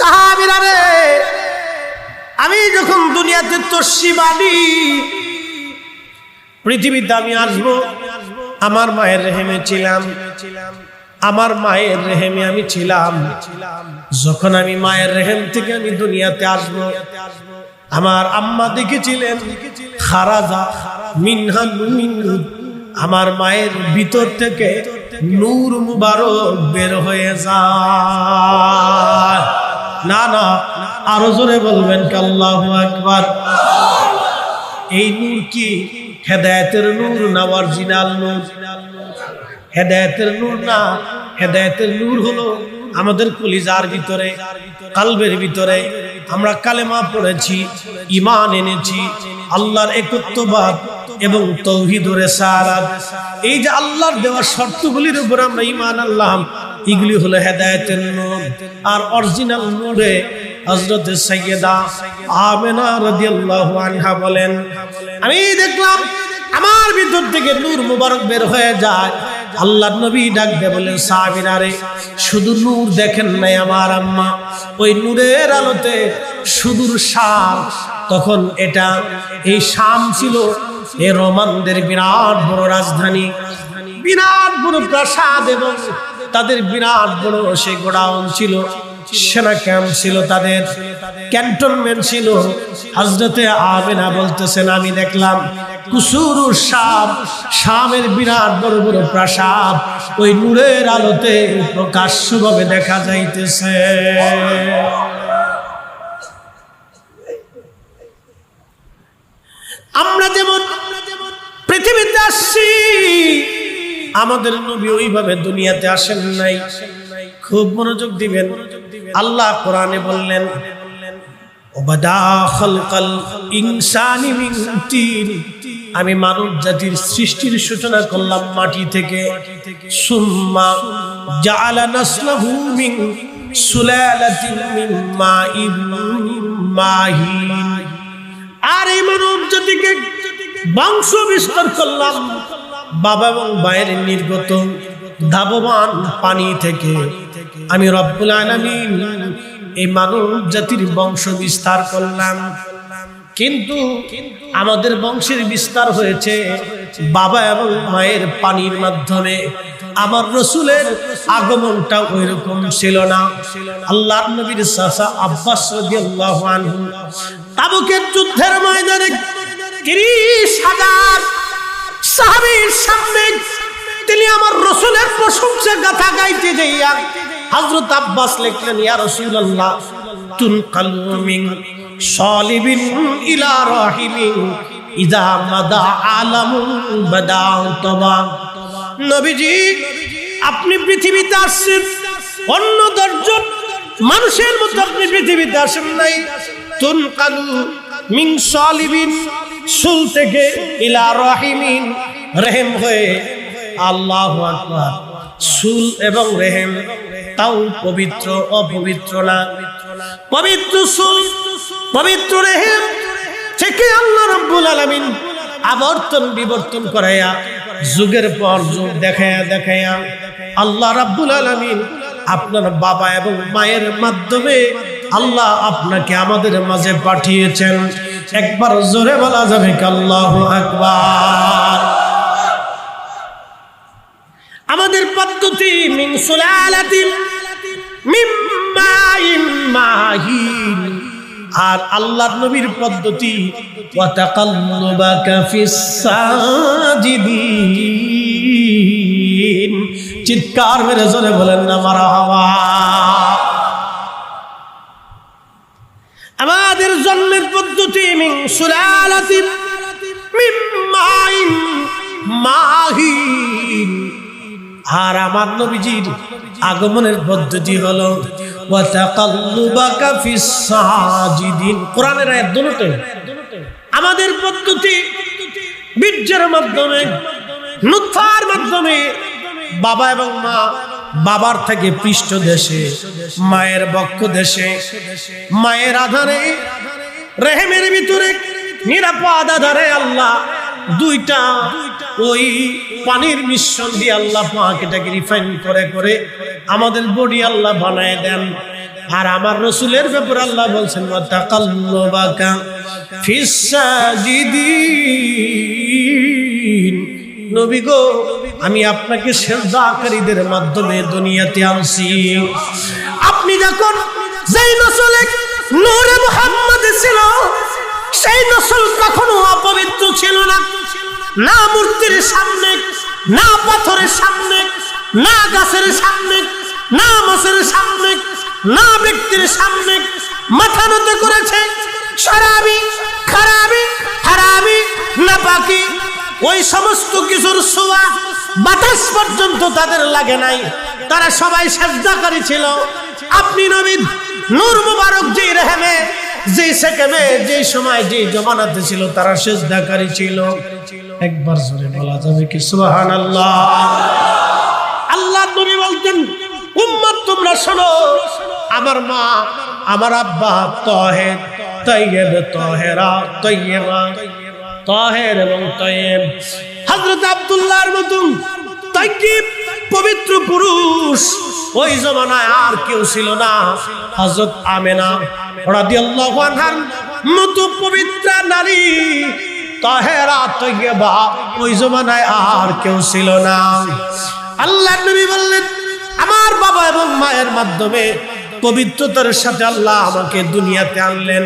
সাহাবীরা রে, আমি যখন দুনিয়াতে তশরিফানি, পৃথিবীতে আমি আসবো, আমার মায়ের রেহেমে ছিলাম, আমার মায়ের রেহেমে আমি ছিলাম। যখন আমি মায়ের রেহেম থেকে আমি দুনিয়াতে আসবো, আমার আম্মা দেখেছিলেন খারাজা মিনহা নূর, আমার মায়ের ভিতর থেকে নূর মুবারক বের হয়ে যায়। না না, আরো জোরে বলবেন কি আল্লাহু আকবার। এই নূর কি হেদায়েতের নূর না অরিজিনাল নূর? হেদায়েতের নূর না। হেদায়েতের নূর হলো আমাদের কলিজার ভিতরে, কালবের ভিতরে আমরা কালেমা পড়েছি, ঈমান এনেছি, আল্লাহর একত্ববাদ এবং তাওহীদুর রিসালাত, এই যে আল্লাহর দেওয়া শর্তগুলির উপর আমরা ঈমান আনলাম, এগুলি হলো হেদায়েতের নূর। আর অরিজিনাল নূরে হযরত সাইয়্যিদা আমেনা রাদিয়াল্লাহু আনহা বলেন, আমি দেখলাম আমার ভিতর থেকে নূর মুবারক বের হয়ে যায়। আল্লাহর নবী ডাক দিয়ে বলেন, সাহাবীরা রে, শুধু নূর দেখেন নাই আমার আম্মা, ওই নূরের আলোতে সুদূর শাম, তখন এটা এই শাম ছিল এই রোমানদের বিরাট বড় রাজধানী, বিরাট বড় প্রাসাদ এবং তাদের বিরাট বড় সেই গোডাউন ছিল, সেনা ক্যাম্প ছিল, তাদের ক্যান্টনমেন্ট ছিল। হযরতে আমেনা বলতেছেন, আমি দেখলাম কুসুরুর শাম, শামের বিরাট বড় বড় প্রাসাদ ওই নূরের আলোতে প্রকাশ্যভাবে দেখা যাইতেছে। আমরা যেমন পৃথিবীতে আসছি, আমাদের নবী ওইভাবে দুনিয়াতে আসেন নাই। খুব মনোযোগ দিবেন। আল্লাহ কোরআনে বললেন, ওবাদা খালকাল ইনসানি মিন তিন, আমি মানব জাতির সৃষ্টির সূচনা করলাম মাটি থেকে। সুম্মা জাআলা নাসলাহু মিন সুলালাতিন মিন মাইন মাহিন, আর এই মানব জাতিকে বংশ বিস্তার করলাম বাবা এবং মায়ের নির্গত ধাবমান পানি থেকে। আমি রব্বুল আলামিন এই মানব জাতির বংশ বিস্তার করলাম, কিন্তু আমাদের বংশের বিস্তার হয়েছে বাবা এবং মায়ের পানির মাধ্যমে। আমার রাসূলের আগমনটা ওইরকম ছিল না। আল্লাহর নবীর চাচা আব্বাস রাদিয়াল্লাহু আনহু তাবুকের যুদ্ধের ময়দানে ৩০,০০০ সাহাবীর সামনে তিনি আমার রাসূলের প্রশংসা গাথা গাইতে যাইয়া হযরত আব্বাস লিখলেন, ইয়া রাসূলুল্লাহ, তুনকালু মিন সালিবিন ইলা রাহিমিন ইযা মাদা আলামু বাদাউতবা। নবীজি, আপনি পৃথিবীতে আসছেন, অন্য ১০ জন মানুষের মতো আপনি পৃথিবীতে আসেন নাই। তুনকালু মিন সালিবিন, সুল থেকে, ইলা রাহিমিন, রহিম হয়ে। আল্লাহু আকবার। সুল এবং রহিম তাও পবিত্র, অপবিত্র না। পবিত্র সুল, পবিত্র রহিম থেকে আল্লাহ রাব্বুল আলামিন আবর্তন বিবর্তন করায়া, যুগের পর যুগ দেখায়া দেখায়া আল্লাহ রাব্বুল আলামিন আপনার বাবা এবং মায়ের মাধ্যমে আল্লাহ আপনাকে আমাদের মাঝে পাঠিয়েছেন। একবার জোরে বলা যাবে কি আল্লাহু আকবার। আমাদের পদ্ধতি মিন সুলালাতিন মিন মাইন মাহিন, আর আল্লাহর নবীর পদ্ধতি ওয়া তাকাল্লুবাকা ফিস সাজিদিন। চিৎকার মেরে জোরে বলেন না মারহাবা। আমাদের জন্মের পদ্ধতি মিন সুলালাতিন মিন মাইন মাহিন, আর আমার নবীজির আগমনের পদ্ধতি হলো ওয়া তাকাল্লুবাকা ফিস সাজিদিন। কোরআনের আয়াত দুটোতে। আমাদের পদ্ধতি বীর্যের মাধ্যমে, নুতফার মাধ্যমে, বাবা এবং মা, বাবার থেকে পৃষ্ঠ দেশে, মায়ের বক্ষ দেশে, মায়ের আধারে, রেহেমের ভিতরে নিরাপদ আধারে আল্লাহ দুইটা ওই পানির মিশ্রণ দিয়ে আল্লাহ পাক এটাকে রিফাইন করে করে আমাদের বডি আল্লাহ বানায় দেন। আর আমার রাসূলের ব্যাপারে আল্লাহ বলছেন ওয়া তাকাল্লুবাকা ফিস সাজিদিন। নবী গো, আমি আপনাকে সিজদাকারীদের মাধ্যমে দুনিয়াতে আনছি। আপনি যখন যেই নসলে নূরে মুহাম্মদ ছিল, সেই নসল কখনো অপবিত্র ছিল না। না মূর্তির সামনে, না পাথরের সামনে, না গাছের সামনে, না মাছের সামনে, না ব্যক্তির সামনে মাথা নত করেছে। শরাবি, খারাবি, হারামি, নাপাকি ওই সমস্ত কিছুর ছোঁয়া বাতাস পর্যন্ত তাদের লাগে নাই। তারা সবাই সিজদাকারী ছিল। আপনি নবী নূর মুবারক যে রহমে, যে সেকেন্ডে, যে সময়, যে জমানাতে ছিল, তারা সিজদাকারী ছিল। একবার জোরে বলা যাবে কি সুবহানাল্লাহ? আল্লাহ নবী বলতেন, উম্মত তোমরা শোনো, আমার মা, আমার আব্বা তাহের, তাইয়্যিব, তাহেরা, তাইয়্যিবা, তাহের এবং তাইয়্যিব। হযরত আব্দুল্লাহর মতন তাইয়্যিব পবিত্র পুরুষ ওই জমানায় আর কেউ ছিল না। হযরত আমেনা রাদিয়াল্লাহু আনহার মতো পবিত্র নারী তাহেরা, তাইয়্যিবা ওই জমানায় আর কেউ ছিল না। আল্লাহর নবী বললেন, আমার বাবা এবং মায়ের মাধ্যমে পবিত্রতার সাথে আল্লাহ আমাকে দুনিয়াতে আনলেন।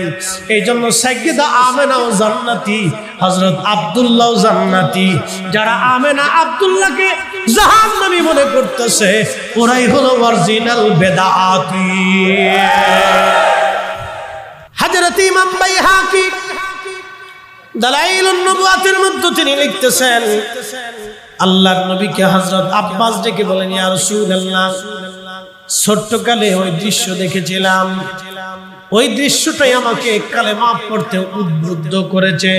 এই জন্য সাইয়্যিদা আমেনাও জান্নাতি, হযরত আব্দুল্লাহ জান্নাতি। যারা আমেনা আব্দুল্লাহকে জাহান্নামী মনে করতেছে, ওরাই হলো অরিজিনাল বেদাতি। হযরত ইমাম বাইহাকি দালাইলুন নবুয়াতের মধ্যে তিনি লিখতেছেন, আল্লাহর নবীকে হযরত আব্বাস ডেকে বলেন, ইয়া রাসূলুল্লাহ, ছোট্টকালে ওই দৃশ্য দেখেছিলাম, ওই দৃশ্যটাই আমাকে কালেমা পড়তে উদ্বুদ্ধ করেছে।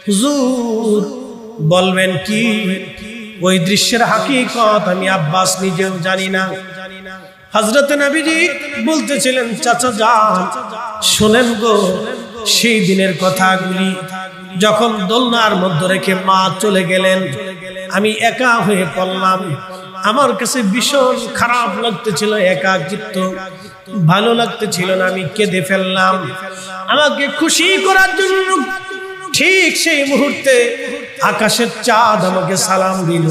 হুজুর বলবেন কি? ওই দৃশ্যের হাকিকত আমি আব্বাস নিজেও জানি না। হযরত নবীজি বলতেছিলেন, চাচা যান, শোনেন গো, সেই দিনের কথাগুলি যখন দোলনার মধ্যে রেখে মা চলে গেলেন, আমি একা হয়ে পড়লাম। আমার কাছে ভীষণ খারাপ লাগতেছিল, একাকিত্ব ভালো লাগতেছিল না। আমি কেঁদে ফেললাম। আমাকে খুশি করার জন্য ঠিক সেই মুহূর্তে আকাশের চাঁদ আমাকে সালাম দিল,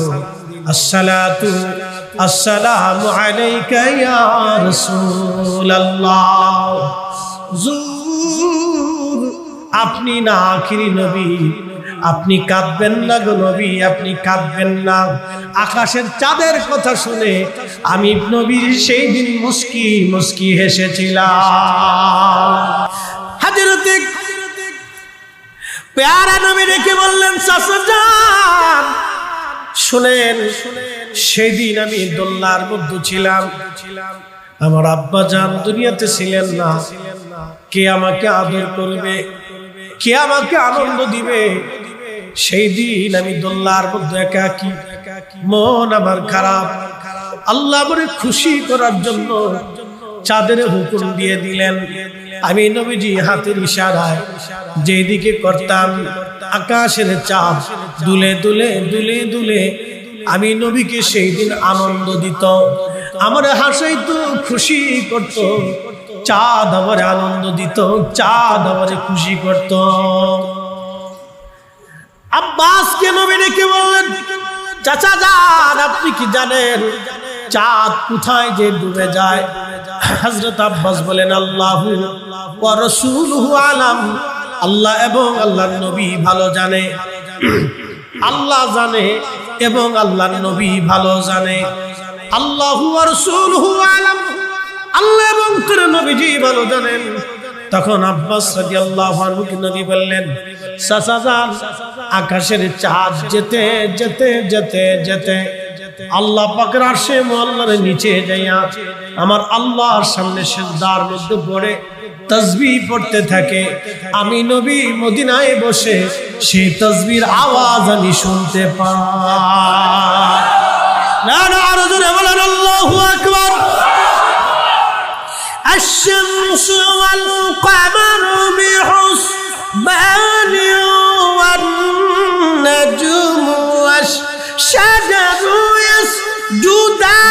আসসালাতু আসসালামু আলাইকা ইয়া রাসূলুল্লাহ। হুজুর, আপনি না আখিরি নবী, আপনি কাঁদবেন না গো নবী, আপনি কাঁদবেন না। আকাশের চাঁদের কথা শুনে আমি নবীর সেই দিন মুস্কি মুস্কি হেসেছিলাম। হযরত প্যারা নবী রেখে বললেন, চাচা যান, শুনেন, সেদিন আমি দোলনার মধ্যে ছিলাম, আমার আব্বা জান দুনিয়াতে ছিলেন না। কে আমাকে আদর করবে, কে আমাকে আনন্দ দিবে? সেই দিন আমি দোলনার মধ্যে একাকী, মন আমার খারাপ। আল্লাহ আমারে খুশি করার জন্য চাঁদের হুকুম দিয়ে দিলেন। আমি নবীজি হাতের ইশারায় যেদিকে করতাম, আকাশের চাঁদ দুলে দুলে দুলে দুলে আমি নবীকে সেই দিন আনন্দ দিত, আমার হাসাইতো, খুশি করত। চাঁদ আমার আনন্দ দিত, চাঁদ আমার খুশি করত। আব্বাসকে নবী ডেকে বললেন, চাচা যান, আপনি কি জানেন চাঁদ কোথায় যে ডুবে যায়? হযরত আব্বাস বলেন, আল্লাহু ওয়া রাসূলুহু আলাম, আল্লাহ এবং আল্লাহর নবী ভালো জানে। আল্লাহ জানে এবং আল্লাহর নবী ভালো জানে। আল্লাহু ওয়া রাসূলুহু আলাম, আল্লাহ এবং তার নবীজি ভালো জানেন। তখন আব্বাস রাদিয়াল্লাহু আনহু নবী বললেন, চাচা যান, আকাশের চাঁদ যেতে যেতে যেতে যেতে আল্লাহ পাকের আরশে মুআল্লার নিচে যাইয়া আমার আল্লাহর সামনে সিজদার মধ্যে পড়ে তাসবিহ পড়তে থাকে। আমি নবী মদিনায় বসে সেই তাসবিহর আওয়াজ আমি শুনতে পাই। না না, আরো জোরে বলেন আল্লাহু আকবার। الشمس والقمر بحسبان والنجم والشجر يسجدان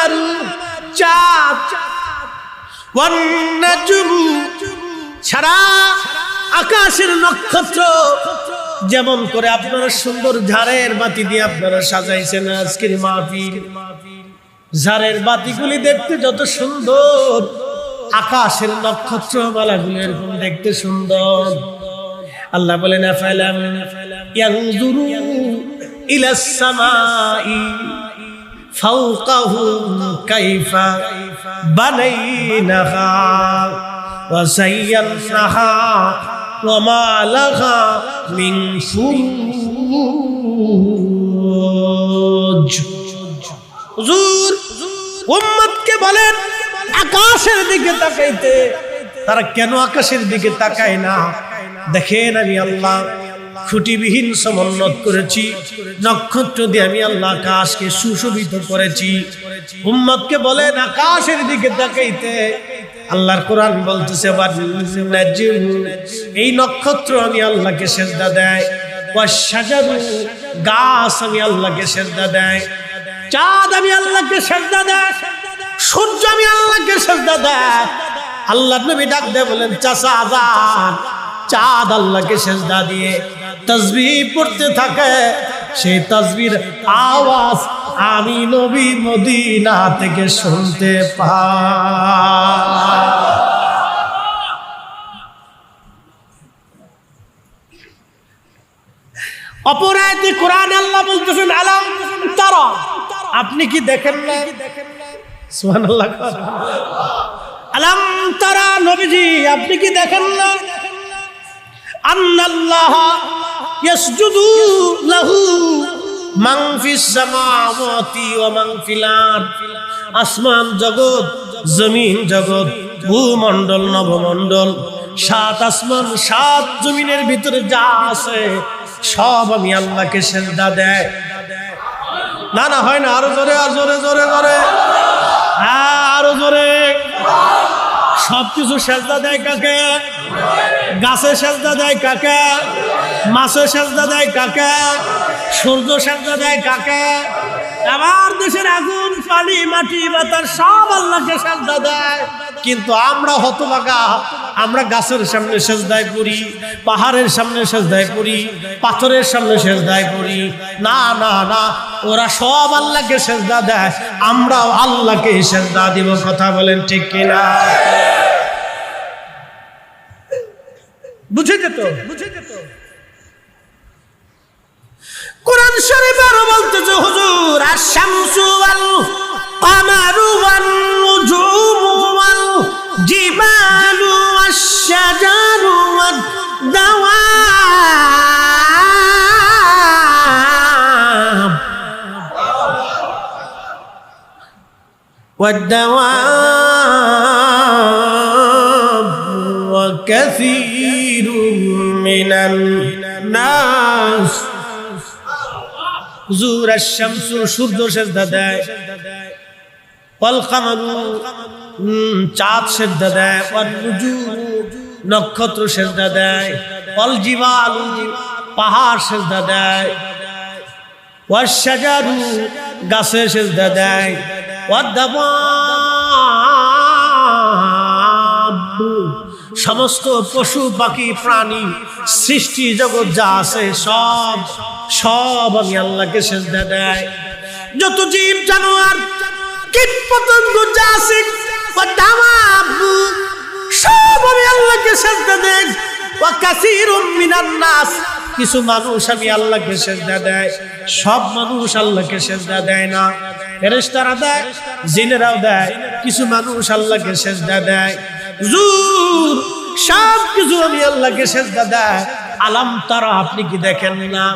কামারু চাঁদ ওয়ান নাজমু সারা আকাশের নক্ষত্র যেমন করে আপনারা সুন্দর ঝাড়ের বাতি দিয়ে আপনারা সাজাইছেন আজকের মাহফিল, ঝাড়ের বাতিগুলি দেখতে যত সুন্দর, আকাশের নক্ষত্রমালাগুলো এরকম দেখতে সুন্দর। আল্লাহ বলেন আফালাম ইয়ানজুরু ইলাস সামাই ফাওকাহুম কাইফা বানাইনাহা ওয়া সায়্যানাহা ওয়া মা লাহা মিন ফুরুজ। হুজুর উম্মতকে বলেন আকাশের দিকে তাকাইতে। তারা কেন আকাশের দিকে তাকায় না? দেখেন আমি আল্লাহ খুঁটিবিহীন সমন্বয় করেছি, নক্ষত্র দিয়ে আমি আল্লাহ আকাশকে সুশোভিত করেছি। উম্মতকে বলেন আকাশের দিকে তাকাইতে। আল্লাহর কোরআন বলতেছে এই নক্ষত্র আমি আল্লাহকে সেজদা দেয়, ওয়াশজারু গাছ আমি আল্লাহকে সেজদা দেয়, চাঁদ আমি আল্লাহকে সেজদা দেয়, সূর্য আমি আল্লাহকে সেজদা দেয়। আল্লাহর নবী ডাক দেয় বলেন চাচা আজান, চাঁদ আল্লাহকে সেজদা দিয়ে তাসবিহ পড়তে থাকে। সেই তাসবির আওয়াজ আমি নবী মদিনা থেকে শুনতে পাই। অপর আয়াতে কোরআনে আল্লাহ বলতেছেন আলাম তারা, আপনি কি দেখেন না? সুবহানাল্লাহ। আলাম তারা নবীজি আপনি কি দেখেন না? আন্নাল্লাহ ইয়াসজুদু লাহু মান ফিস সামাওয়াতি ওয়া মান ফিল আরদ। আসমান জগৎ, জমিন জগৎ, ভূমণ্ডল নবমণ্ডল, সাত আসমান সাত জমিনের ভিতরে যা আছে সব আমি আল্লাহকে সেজদা দেয়। না না হয় না, আরো জোরে আর জোরে জোরে জোরে, আরো জোরে। সবকিছু সেজদা দেয় কাকে? গাছে সেজদা দেয় কাকে? মাছে সেজদা দেয় কাকে? সূর্য সেজদা দেয় কাকে? আবার দেশের আগুন, পানি, মাটি, বাতাস সব আল্লাহকে সেজদা দেয়। কিন্তু আমরা হতভাগা, আমরা গাছের সামনে সেজদায় পড়ি, পাহাড়ের সামনে সেজদায় পড়ি, পাথরের সামনে সেজদায় পড়ি। না না না, ওরা সব আল্লাহকে সেজদা দেয়, আমরাও আল্লাহকে সেজদা দিব। কথা বলেন ঠিক কিনা? বুঝে যেত, বুঝে যেত। কোরআন শরীফ আরো বলতেছে হুজুর আশ-শামসু ওয়াল কামারু ওয়ান নুজুমু ওয়াল জিবালু ওয়াশ-শাজারু ওয়াদ-দাওয়াব ওয়া কাসীরুম মিনান নাস। হুজুর আশ-শামসু সূর্য সেজদা দেয়, ওয়াল কামারু চাঁদ সেজদা দেয়, ওয়ান নুজুমু নক্ষত্র সেজদা দেয়, ওয়াল জিবালু পাহাড় সেজদা দেয়, ওয়াশ-শাজারু গাছে সেজদা দেয়, ওয়াদ-দাওয়াব সমস্ত পশু পাখি প্রাণী সৃষ্টি জগৎ যা আছে সব সব আমি আল্লাহকে সেজদা দেয়। যত জীব জানোয়ার কীট পতঙ্গ যা আছে সব আমি আল্লাহকে সেজদা দেই। ওয়া কাসীরুম মিনান নাস, কিছু মানুষ আমি আল্লাহকে সেজদা দেয়, সব মানুষ আল্লাহকে সেজদা দেয় না। ফেরেশতারা দেয়, জিনেরাও দেয়, কিছু মানুষ আল্লাহকে সেজদা দেয়। হুজুর সব কিছু আমি আল্লাহকে সেজদা দেয়। আলাম তারা আপনি কি দেখেন না?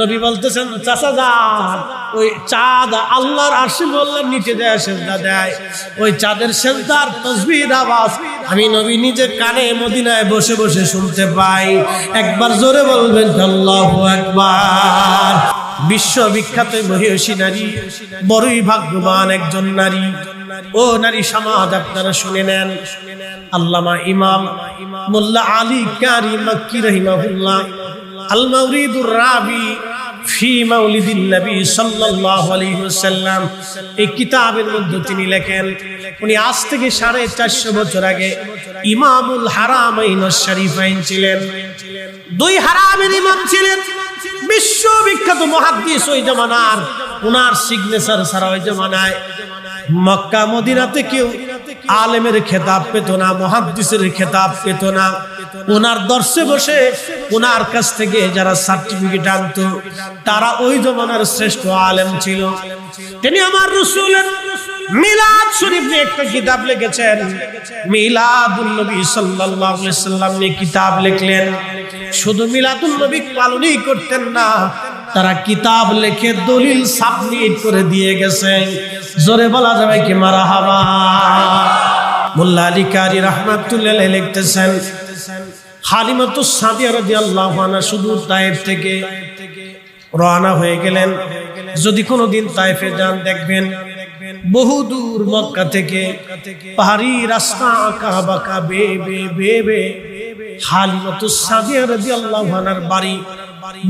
নবী বলতেছেন চাচা যান, ওই চাঁদ আল্লাহর আরশে মোল্লার নিচে দেয় সেজদা দেয়। ওই চাঁদের সেজদার তাসবিহর আওয়াজ আমি নবী নিজে কানে মদিনায় বসে বসে শুনতে পাই। একবার জোরে বলবেন আল্লাহু আকবার। বিশ্ববিখ্যাত মহিষী নারী, বড়ই ভাগ্যবান একজন নারী। ও নারী সমাজ আপনারা শুনে নেন, আল্লামা ইমাম মোল্লা আলী কারি মক্কি রাহিমাহুল্লাহ আল মাওরিদুর রাবি ফি মাউলিদিন নবী সাল্লাল্লাহু আলাইহি ওয়াসাল্লাম, এই কিতাবের মধ্যে তিনি লেখেন উনি আজ থেকে 450 বছর আগে ইমামুল হারামাইন শরীফাইন ছিলেন। দুই হারামের ইমাম ছিলেন, বিশ্ববিখ্যাত মুহাদ্দিস ওই জামানার। ওনার সিগনেচার ছাড়া ওই জামানায় মক্কা মদিনাতে কেউ আলেমের খেতাব পেত না, মুহাদ্দিসের খেতাব পেত না। ওনার দর্শে বসে ওনার কাছ থেকে যারা সার্টিফিকেট আনতো তারা ওই জমানার শ্রেষ্ঠ আলেম ছিল। তিনি আমার রাসূলের মিলাদ শরীফ নিয়ে একটা কিতাব লিখেছেন, মিলাদুন নবী সাল্লাল্লাহু আলাইহি ওয়াসাল্লাম নিয়ে কিতাব লিখলেন। শুধু মিলাদুন নবী পালনই করতেন না, তারা কিতাব লিখে দলিল সাবমিট করে দিয়ে গেছেন। জোরে বলা যাবে কি মারহাবা। মোল্লা আলী কারি রাহমাতুল্লাহ আলাইহি লিখতেছেন, হালিমাতুস সাদিয়া রাদিয়াল্লাহু আনহা সুদূর তায়েফ থেকে রওনা হয়ে গেলেন। যদি কোনোদিন তায়েফে যান দেখবেন বহুদূর মক্কা থেকে পাহাড়ি রাস্তা আঁকা বাঁকা বেয়ে হালিমাতুস সাদিয়া রাদিয়াল্লাহু আনহার বাড়ি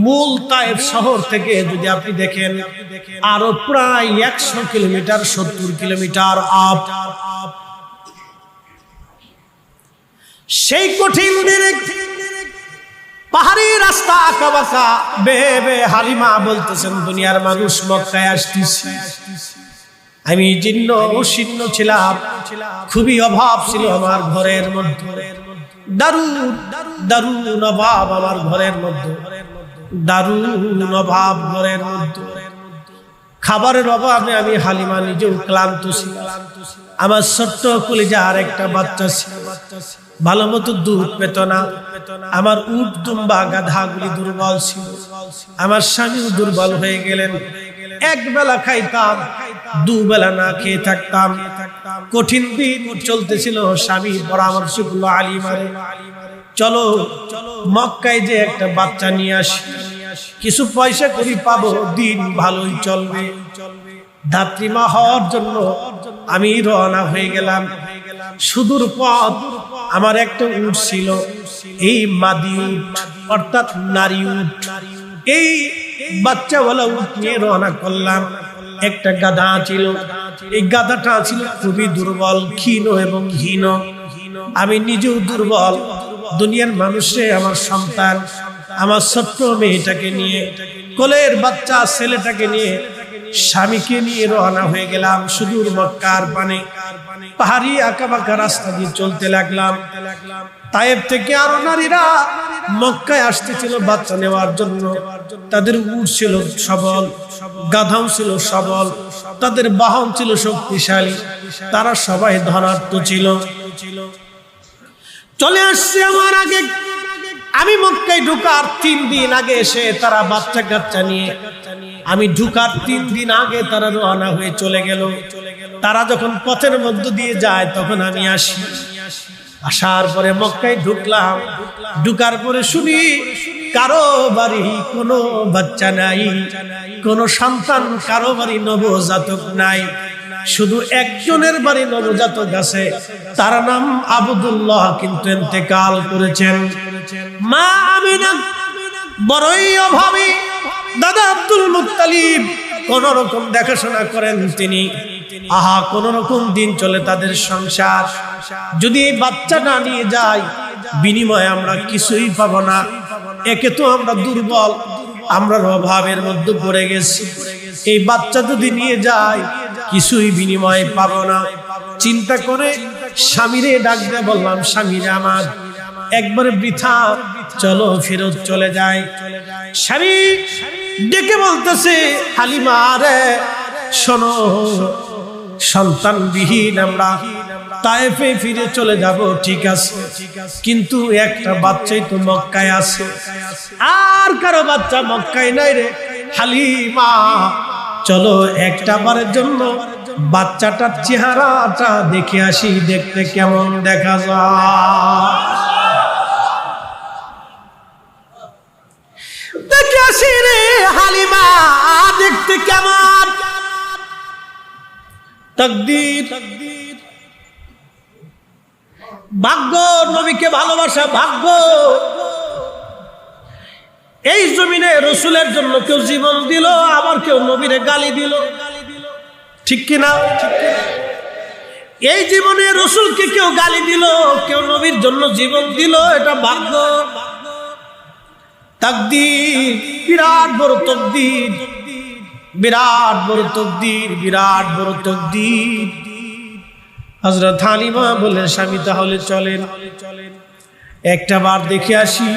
মূল তায়েফ শহর থেকে যদি আপনি দেখেন আরো প্রায় 100 কিলোমিটার 70 কিলোমিটার আপ। সেই কঠিন দিনে পাহাড়ি রাস্তা আঁকা বাঁকা বেয়ে হালিমা বলতেছেন, দুনিয়ার মানুষ মক্কায় আসতেছে, আমি জীর্ণ শীর্ণ ছিলাম, খুবই অভাব ছিল আমার ঘরের মধ্যে, দারুণ অভাব আমার ঘরের মধ্যে, দারুণ অভাব ঘরের মধ্যে, খাবারের অভাবে আমি হালিমা নিজেও ক্লান্ত ছিলাম। আমার ছোট্ট কলিজার একটা বাচ্চা ছিল, ভালো মতো দুধ পেত না। আমার উট দুম্বা গাধাগুলি দুর্বল ছিল, আমার স্বামীও দুর্বল হয়ে গেলেন। এক বেলা খাইতাম, দুবেলা না খেয়ে থাকতাম। কঠিন দিন চলতেছিল। স্বামী পরামর্শ করলো, আলিমারে চলো মক্কায় যে একটা বাচ্চা নিয়ে আসি, কিছু পয়সা করি পাবো, দিন ভালোই চলবে। ধাত্রীমা হওয়ার জন্য আমি রওনা হয়ে গেলাম। সুদূর পথ আমার একটা উট ছিল, এই মাদি উট অর্থাৎ নারী উট। এই বাচ্চাওয়ালা উট নিয়ে রওনা করলাম। একটা গাধা ছিল, এই গাধাটা ছিল খুবই দুর্বল, ক্ষীণ এবং হীন। আমি নিজেও দুর্বল। দুনিয়ার মানুষে আমার সন্তান, আমার ছোট্ট মেয়েটাকে নিয়ে, কোলের বাচ্চা ছেলেটাকে নিয়ে, স্বামীকে নিয়ে রওনা হয়ে গেলাম সুদূর মক্কার পানে। পাহাড়ি আঁকা বাঁকা রাস্তা দিয়ে চলতে লাগলাম। তায়েফ থেকে আরো নারীরা মক্কায় আসতেছিল বাচ্চা নেওয়ার জন্য। তাদের উট ছিল সবল, গাধাও ছিল সবল, তাদের বাহন ছিল শক্তিশালী, তারা সবাই ধনাঢ্য ছিল। চলে আসছে আমার আগে। আমি মক্কায় ঢুকার 3 দিন আগে এসে তারা বাচ্চা কাচ্চা নিয়ে, আমি ঢুকার 3 দিন আগে তারা রওনা হয়ে চলে গেল। তারা যখন পথের মধ্য দিয়ে যায় তখন আমি আসি। আসার পরে মক্কায় ঢুকলাম। ঢুকার পরে শুনি কারো বাড়ি কোনো বাচ্চা নাই, কোনো সন্তান, কারো বাড়ি নবজাতক নাই। শুধু একজনের বাড়ি নবজাতক আছে, তার নাম আব্দুল্লাহ, কিন্তু ইন্তেকাল করেছেন। মা আমিনা বড়ই অভাবী। দাদা আব্দুল মুত্তালিব কোন রকম দেখাশোনা করেন তিনি। আহা, কোন রকম দিন চলে তাদের সংসার। যদি এই বাচ্চা না নিয়ে যায়, বিনিময়ে আমরা কিছুই পাবো না। একে তো আমরা দুর্বল, আমরা অভাবের মধ্যে পড়ে গেছি। এই বাচ্চা যদি নিয়ে যায়, কিছুই বিনিময়ে পাবো না। চিন্তা করে স্বামীরে ডাক দিয়ে বললাম, স্বামীরে আমার একবারে বৃথা, চলো ফেরত চলে যায়। স্বামী ডেকে বলতেছে, হালিমা রে শোনো, সন্তানবিহীন আমরা তায়েফে ফিরে চলে যাব, ঠিক আছে, কিন্তু একটা বাচ্চাই তো মক্কায় আছে, আর কারো বাচ্চা মক্কায় নাই রে। হালিমা চলো একটা বারের জন্য বাচ্চাটার চেহারাটা দেখে আসি, দেখতে কেমন দেখা যায়। দেখে আসি রে হালিমা, দেখতে কেমন। তাকদীর, ভাগ্য, নবীকে ভালোবাসা ভাগ্য। এই জমিনে রসুলের জন্য কেউ জীবন দিল, আবার কেউ নবীরে গালি দিল, ঠিক কিনা? এই জীবনে রসুলকে কেউ গালি দিল, কেউ নবীর জন্য জীবন দিল, এটা ভাগ্য, তাকদীর, বিরাট বড় তাকদীর, বিরাট বড় তাকদীর, বিরাট বড় তাকদীর। হযরত হালিমা বললেন, স্বামী তাহলে চলেন একটা বার দেখে আসি।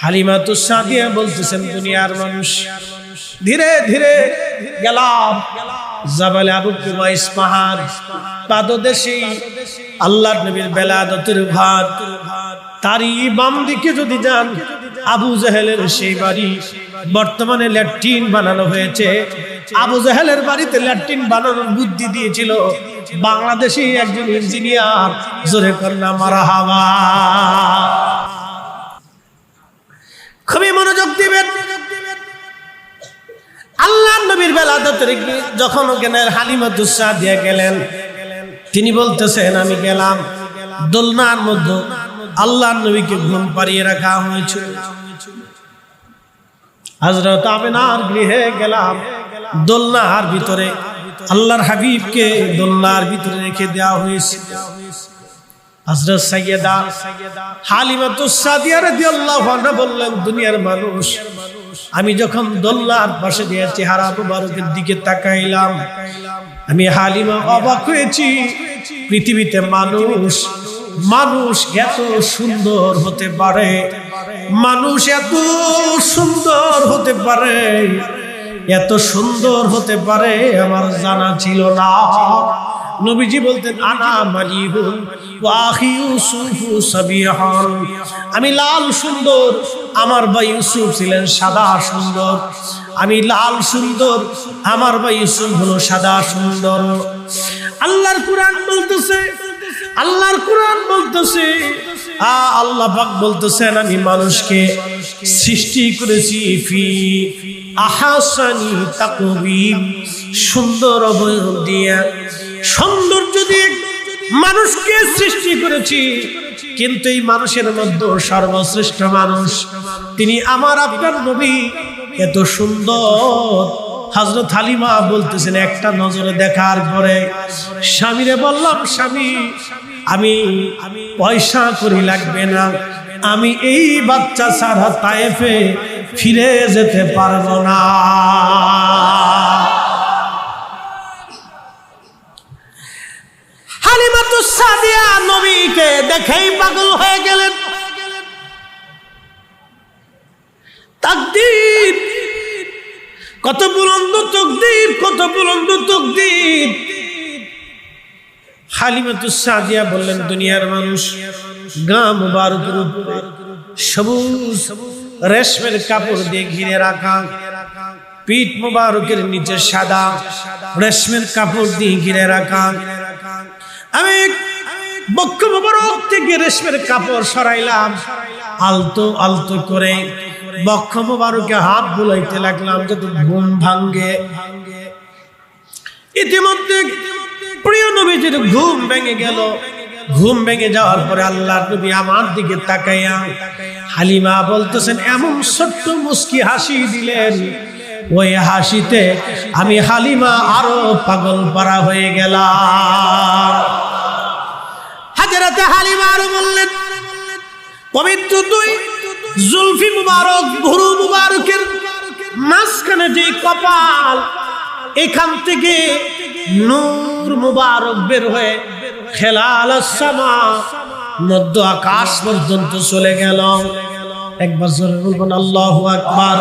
হালিমাতুস সাদিয়া বলতেছেন, দুনিয়ার মানুষ, ধীরে ধীরে গেলাম জাবালে আবু কুবাইস পাহাড় পাদদেশে, আল্লাহর নবীর বেলাদতের ভাত, তারই বাম দিকে যদি যান আবু জাহেলের সেই বাড়ি, বর্তমানে ল্যাট্রিন বানানো হয়েছে। আবু জাহেলের বাড়িতে ল্যাট্রিন বানানোর বুদ্ধি দিয়েছিল বাংলাদেশি একজন ইঞ্জিনিয়ার, জোরে কন্যা মারহাবা। খুবই মনোযোগ দিবেন। আল্লাহর নবীর বেলাদতের যখন ওখানে হালিমাতুস সাদিয়া গেলেন, তিনি বলতেছেন, আমি গেলাম দোলনার মধ্যে, আল্লাহর নবীকে ঘুম পাড়িয়ে রাখা হয়েছিল। হযরত আমিনার গৃহে গেলাম, দোলনার ভিতরে আল্লাহর হাবিবকে দোলনার ভিতরে রেখে দেওয়া হয়েছে। হযরত সাইয়্যিদা হালিমাতুস সাদিয়া রাদিয়াল্লাহু আনহা বললেন, দুনিয়ার মানুষ, আমি যখন দোলনার পাশে দিয়ে চেহারা মুবারকের দিকে তাকাইলাম, আমি হালিমা অবাক হয়েছি। পৃথিবীতে মানুষ এত সুন্দর হতে পারে, মানুষ এত সুন্দর হতে পারে, এত সুন্দর হতে পারে আমার জানা ছিল না। নবীজি বলতেন, আনা মালিহুন ওয়া আখি ইউসুফু সাবিহান, আমি লাল সুন্দর, আমার ভাই ইউসুফ ছিলেন সাদা সুন্দর। আমি লাল সুন্দর, আমার ভাই ইউসুফ হলো সাদা সুন্দর। আল্লাহর কুরআন বলতেছে, আল্লাহর কুরআন বলতেছে, আল্লাহ পাক বলতেছেন, আমি মানুষকে সৃষ্টি করেছি ফি আহসানি তাকওয়িম, সুন্দর অবয়ব দিয়ে, সৌন্দর্য দিয়ে মানুষকে সৃষ্টি করেছি। কিন্তু এই মানুষের মধ্যে সর্বশ্রেষ্ঠ মানুষ তিনি আমার আপনার নবী, এত সুন্দর। হযরত হালিমা বলতেছেন, একটা নজরে দেখার পরে স্বামীরে বললাম, স্বামী আমি পয়সা করি লাগবে না, আমি এই বাচ্চা ছাড়া তায়েফে ফিরে যেতে পারবো না। হালিমাতুস সাদিয়া নবীকে দেখেই পাগল হয়ে গেলেন। তাকদীর, কত বুলন্দ তাকদীর, কত বুলন্দ তাকদীর। হালিমাতুস সাদিয়া বললেন, দুনিয়ার মানুষ, গা মুবারকের উপরে সবুজ রেশমের কাপড় দিয়ে ঘিরে রাখা, পিঠ মুবারকের নিচে সাদা রেশমের কাপড় দিয়ে ঘিরে রাখা। আমি বক্ষ মুবারক থেকে রেশমের কাপড় সরাইলাম, আলতো আলতো করে বক্ষ মুবারকে হাত বুলাইতে লাগলাম যাতে ঘুম ভাঙে। ইতিমধ্যে প্রিয় নবীজির ঘুম ভেঙে গেল। ঘুম ভেঙে যাওয়ার পরে আল্লাহর নবী আমার দিকে তাকাইয়া হালিমা বলতেছেন, এমন ছোট্ট মুস্কি হাসি দিলেন, ওই হাসিতে আমি হালিমা আরো পাগল পারা হয়ে গেলাম। হযরত হালিমা আরো বললেন, পবিত্র দুই জুলফি মুবারক, ভুরু মুবারকের মাঝখানে যে কপাল, এখান থেকে নূর মুবারক বের হয়ে খেলাল সামা, মধ্য আকাশ পর্যন্ত চলে গেল। একবার জোরে বলবেন আল্লাহু আকবার।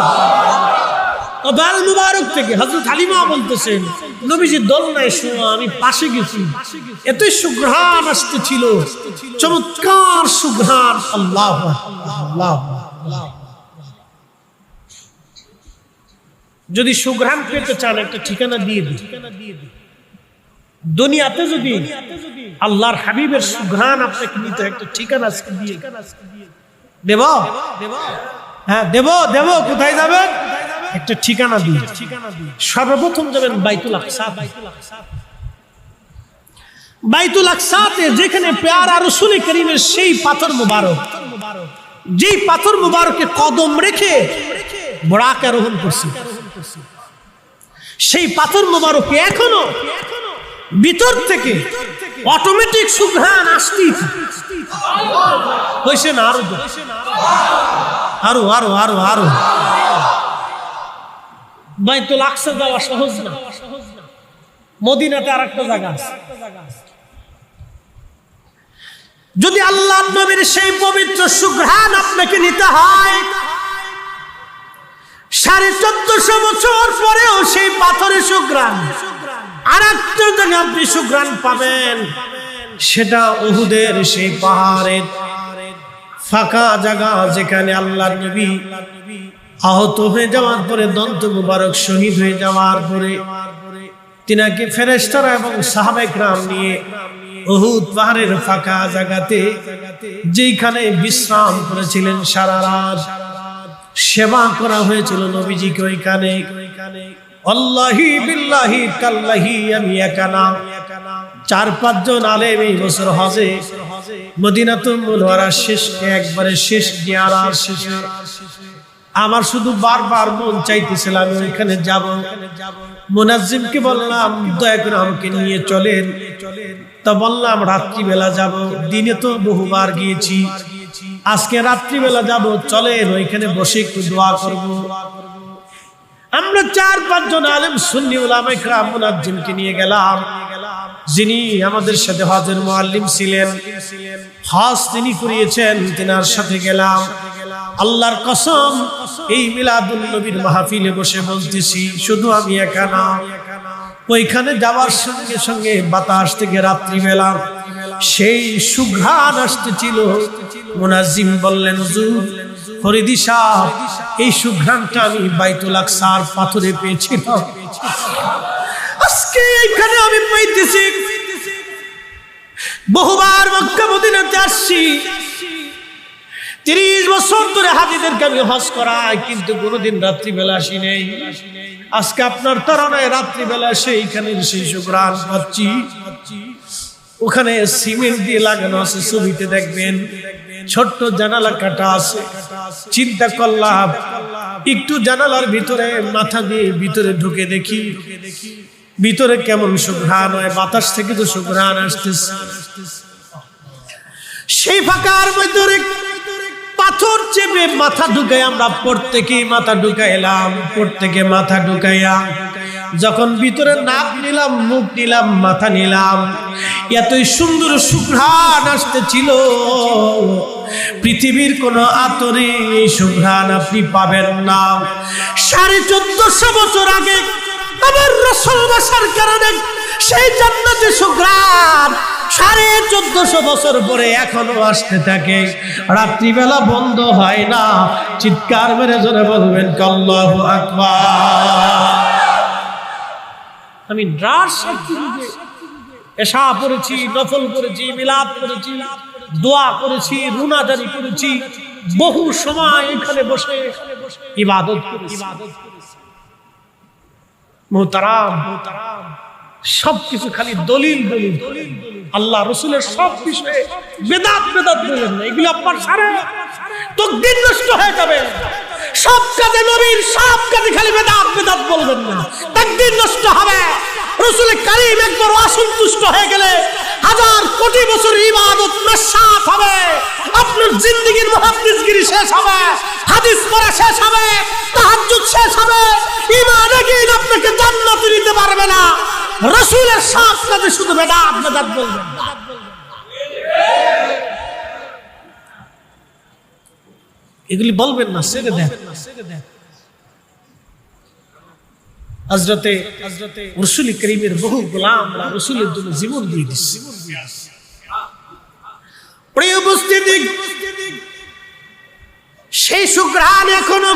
কপাল মুবারক থেকে হযরত হালিমা বলতেছেন, নবীজি দোলনায় শোয়া, আমি পাশে গেছি, এতই সুঘ্রাণ আসতেছিল, চমৎকার সুঘ্রাণ। আল্লাহু আল্লাহ। যদি সুঘ্রাণ পেতে চান একটা ঠিকানা দিয়ে দিই, দুনিয়াতে যদি আল্লাহর হাবিবের সুঘ্রাণ আপনাকে নিতে একটা ঠিকানা দিয়ে দেব। হ্যাঁ দেব দেব। কোথায় যাবেন? একটা ঠিকানা দিয়ে। সর্বপ্রথম যাবেন বাইতুল আকসা। বাইতুল আকসাতে যেখানে প্যারা রাসূল করিমের সেই পাথর মুবারক, যেই পাথর মুবারকে কদম রেখে বুরাক আরোহণ করছে, সেই পাথর মুবারকে এখনো ভিতর থেকে অটোমেটিক সুঘ্রাণ আসতেই হয়েছে না। আরো আরো আরো আরো বাইতুল আকসা যাওয়া সহজ না, মদিনাতে আর একটা জায়গা আছে। যদি আল্লাহ নবীর সেই পবিত্র সুঘ্রাণ আপনাকে নিতে হয়, 1450 বছর পরেও সেই পাথরের সুঘ্রাণ আর একটা জায়গায় আপনি সুঘ্রাণ পাবেন, সেটা উহুদের সেই পাহাড়ের ফাঁকা জায়গা, যেখানে আল্লাহ নবী আহত হয়ে যাওয়ার পরে, দন্ত মুবারক শহীদ হয়ে যাওয়ার পরে তিনাকে ফেরেশতারা এবং সাহাবায়ে কেরাম নিয়ে উহুদ পাহাড়ের ফাঁকা জায়গাতে যেখানে বিশ্রাম করেছিলেন, সারা রাত সেবা করা হয়েছিল নবীজিকে ওইখানে। আল্লাহি বিল্লাহি তাল্লাহি আমি একা না, 4-5 জন আলেম এই বছর হজে মদিনাতুল মুনাওয়ারা শেষ, একবারে শেষ জিয়ারাত শেষে আমার শুধু বারবার মন চাইতেছিল আমি ওইখানে যাব। মুনাজ্জিমকে বললাম দয়া করে আমাকে নিয়ে চলেন, তা বললাম রাত্রিবেলা যাব, দিনে তো বহুবার গিয়েছি, আজকে রাত্রিবেলা যাব, চলেন ওইখানে বসে একটু দোয়া করব। আমরা 4-5 জন আলেম সুন্নি উলামায়ে কেরাম মুনাজ্জিমকে নিয়ে গেলাম, যিনি আমাদের সাথে হজের মুআল্লিম ছিলেন, হজ তিনি করিয়েছেন, তিনার সাথে গেলাম। আল্লাহর কসম, এই মিলাদুন নবীর মাহফিলে বসে বলতেছি, শুধু আমি একা না, ওইখানে যাওয়ার সঙ্গে সঙ্গে বাতাস থেকে রাত্রিবেলা সেই সুঘ্রাণ আসতেছিল। মুনাজ্জিম বললেন, হুজুর ফরিদি সাহেব, এই সুঘ্রাণটা আমি বাইতুল আকসার পাথরে পেয়েছিলাম, আজকে এইখানে আমি পাইতেছি। বহুবার মক্কা মদিনাতে আসছি, 30 বছর ধরে হাজীদেরকে আমি হজ করাই, কিন্তু কোনোদিন রাত্রিবেলা আসি নেই। আজকে আপনার তাড়নায় রাত্রিবেলা সেইখানে সেই সুঘ্রাণ পাচ্ছি। ওখানে সিমেন্ট দিয়ে লাগানো আছে, ছবিতে দেখবেন ছোট্ট জানালা কাটা আছে। চিন্তা করলাম একটু জানালার ভিতরে মাথা দিয়ে ভিতরে ঢুকে দেখি ভিতরে কেমন সুঘ্রাণ হয়, বাতাস থেকে তো সুঘ্রাণ আসতেছে। সেই ফাঁকার ভিতরে পাথর চেপে মাথা ঢুকাই, আমরা প্রত্যেকেই মাথা ঢুকাইলাম, প্রত্যেকে মাথা ঢুকাইয়া যখন ভিতরে নাক নিলাম, মুখ নিলাম, মাথা নিলাম, এতই সুন্দর সুঘ্রাণ আসতেছিল, পৃথিবীর কোন আতরে এই সুঘ্রাণ আপনি পাবেন না। 1450 বছর আগে আমার রাসূল বাসার কারণে সেই জান্নাতের সুঘ্রাণ 1450 বছর পরে এখনো আসতে থাকে, রাত্রিবেলা বন্ধ হয় না। চিৎকার মেরে জোরে বলবেন আল্লাহু আকবার। আমি এশা পড়েছি, নফল করেছি, মিলাদ করেছি, দোয়া করেছি, রুনাজারি করেছি, বহু সময় এখানে বসে ইবাদত করেছি। মুহতারাম, সবকিছু খালি দলিল দলিল, আল্লাহ রসুলের সব বিষয়ে বেদাত বেদাত বলেন না, এগুলো আপনার সারা তকদির নষ্ট হয়ে যাবে। সব কাজে নবীর, সব কাজে খালি বেদাত বেদাত বলবেন না, তকদির নষ্ট হবে। রসুল কারীম একবার অসন্তুষ্ট হয়ে গেলে 1000 কোটি বছর ইবাদত নস্যাৎ হবে, আপনার জিন্দেগীর মুহাদ্দিসগিরি শেষ হবে, হাদিস পড়া শেষ হবে, তাহাজ্জুদ শেষ হবে, ঈমান ইয়াকিন আপনাকে জান্নাতে নিতে পারবে না। রসুলের সব কাজে শুধু বেদাত বেদাত বলবেন না। এগুলি বলবেন না, ছেড়ে দেন। হযরতে রাসূল করিমের বহু গোলামরা রাসূলের জন্য জীবন দিয়ে দিচ্ছে। প্রিয় উপস্থিতি, সেই সুঘ্রাণ এখনো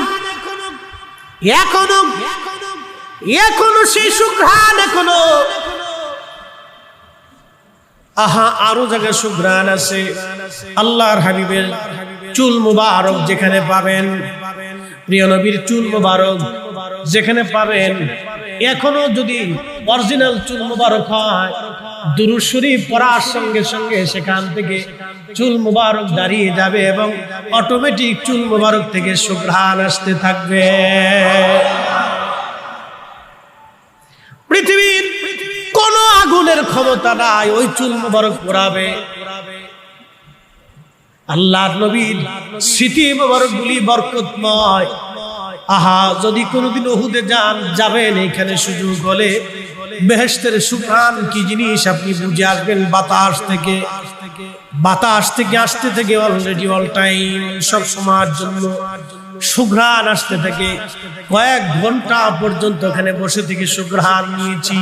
সেই সুঘ্রাণ এখনো আরো জায়গায় সুঘ্রাণ আছে। আল্লাহর হাবিবের চুল মুবারক যেখানে পাবেন, প্রিয় নবীর চুল মুবারক যেখানে পাবেন, এখনো যদি অরিজিনাল চুল মুবারক হয়, দুরূদ শরীফ পড়ার সঙ্গে সঙ্গে সেখান থেকে চুল মুবারক দাঁড়িয়ে যাবে এবং অটোমেটিক চুল মুবারক থেকে সুঘ্রাণ আসতে থাকবে। পৃথিবীর কোন আগুনের ক্ষমতা নাই ওই চুল মুবারক পোড়াবে। আল্লাহর নবীর স্মৃতি মুবারক গুলি বরকতময়। আহা, যদি কোনোদিন উহুদে যাবেন, এখানে সুযোগ হলে বেহেশতের সুঘ্রাণ কি জিনিস আপনি বুঝে আসবেন। বাতাস থেকে আসতে থেকে অলরেডি অল টাইম, সব সময়ের জন্য সুঘ্রাণ আসতে থেকে কয়েক ঘন্টা পর্যন্ত এখানে বসে থেকে সুঘ্রাণ নিয়েছি।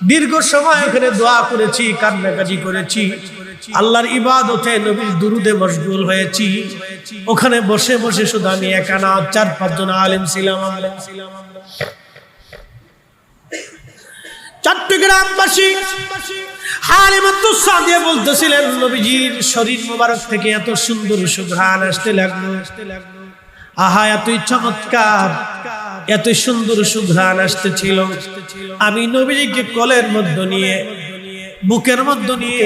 দীর্ঘ সময় এখানে দোয়া করেছি, কান্নাকাটি করেছি, আল্লাহর ইবাদতে নবীর দুরুদে মশগুল হয়েছি। ওখানে বসে বসে শুধু আমি একা না, 4-5 জন আলেম ছিলাম। চট্টগ্রামবাসী হালিমাতুস সাদিয়া বলতেছিলেন, নবীজির শরীর মোবারক থেকে এত সুন্দর সুঘ্রাণ আসতে লাগলো। আহা, এতই চমৎকার, এত সুন্দর সুঘ্রাণ আসতেছিল। আমি নবীজিকে কোলের মধ্যে নিয়ে, বুকের মধ্যে নিয়ে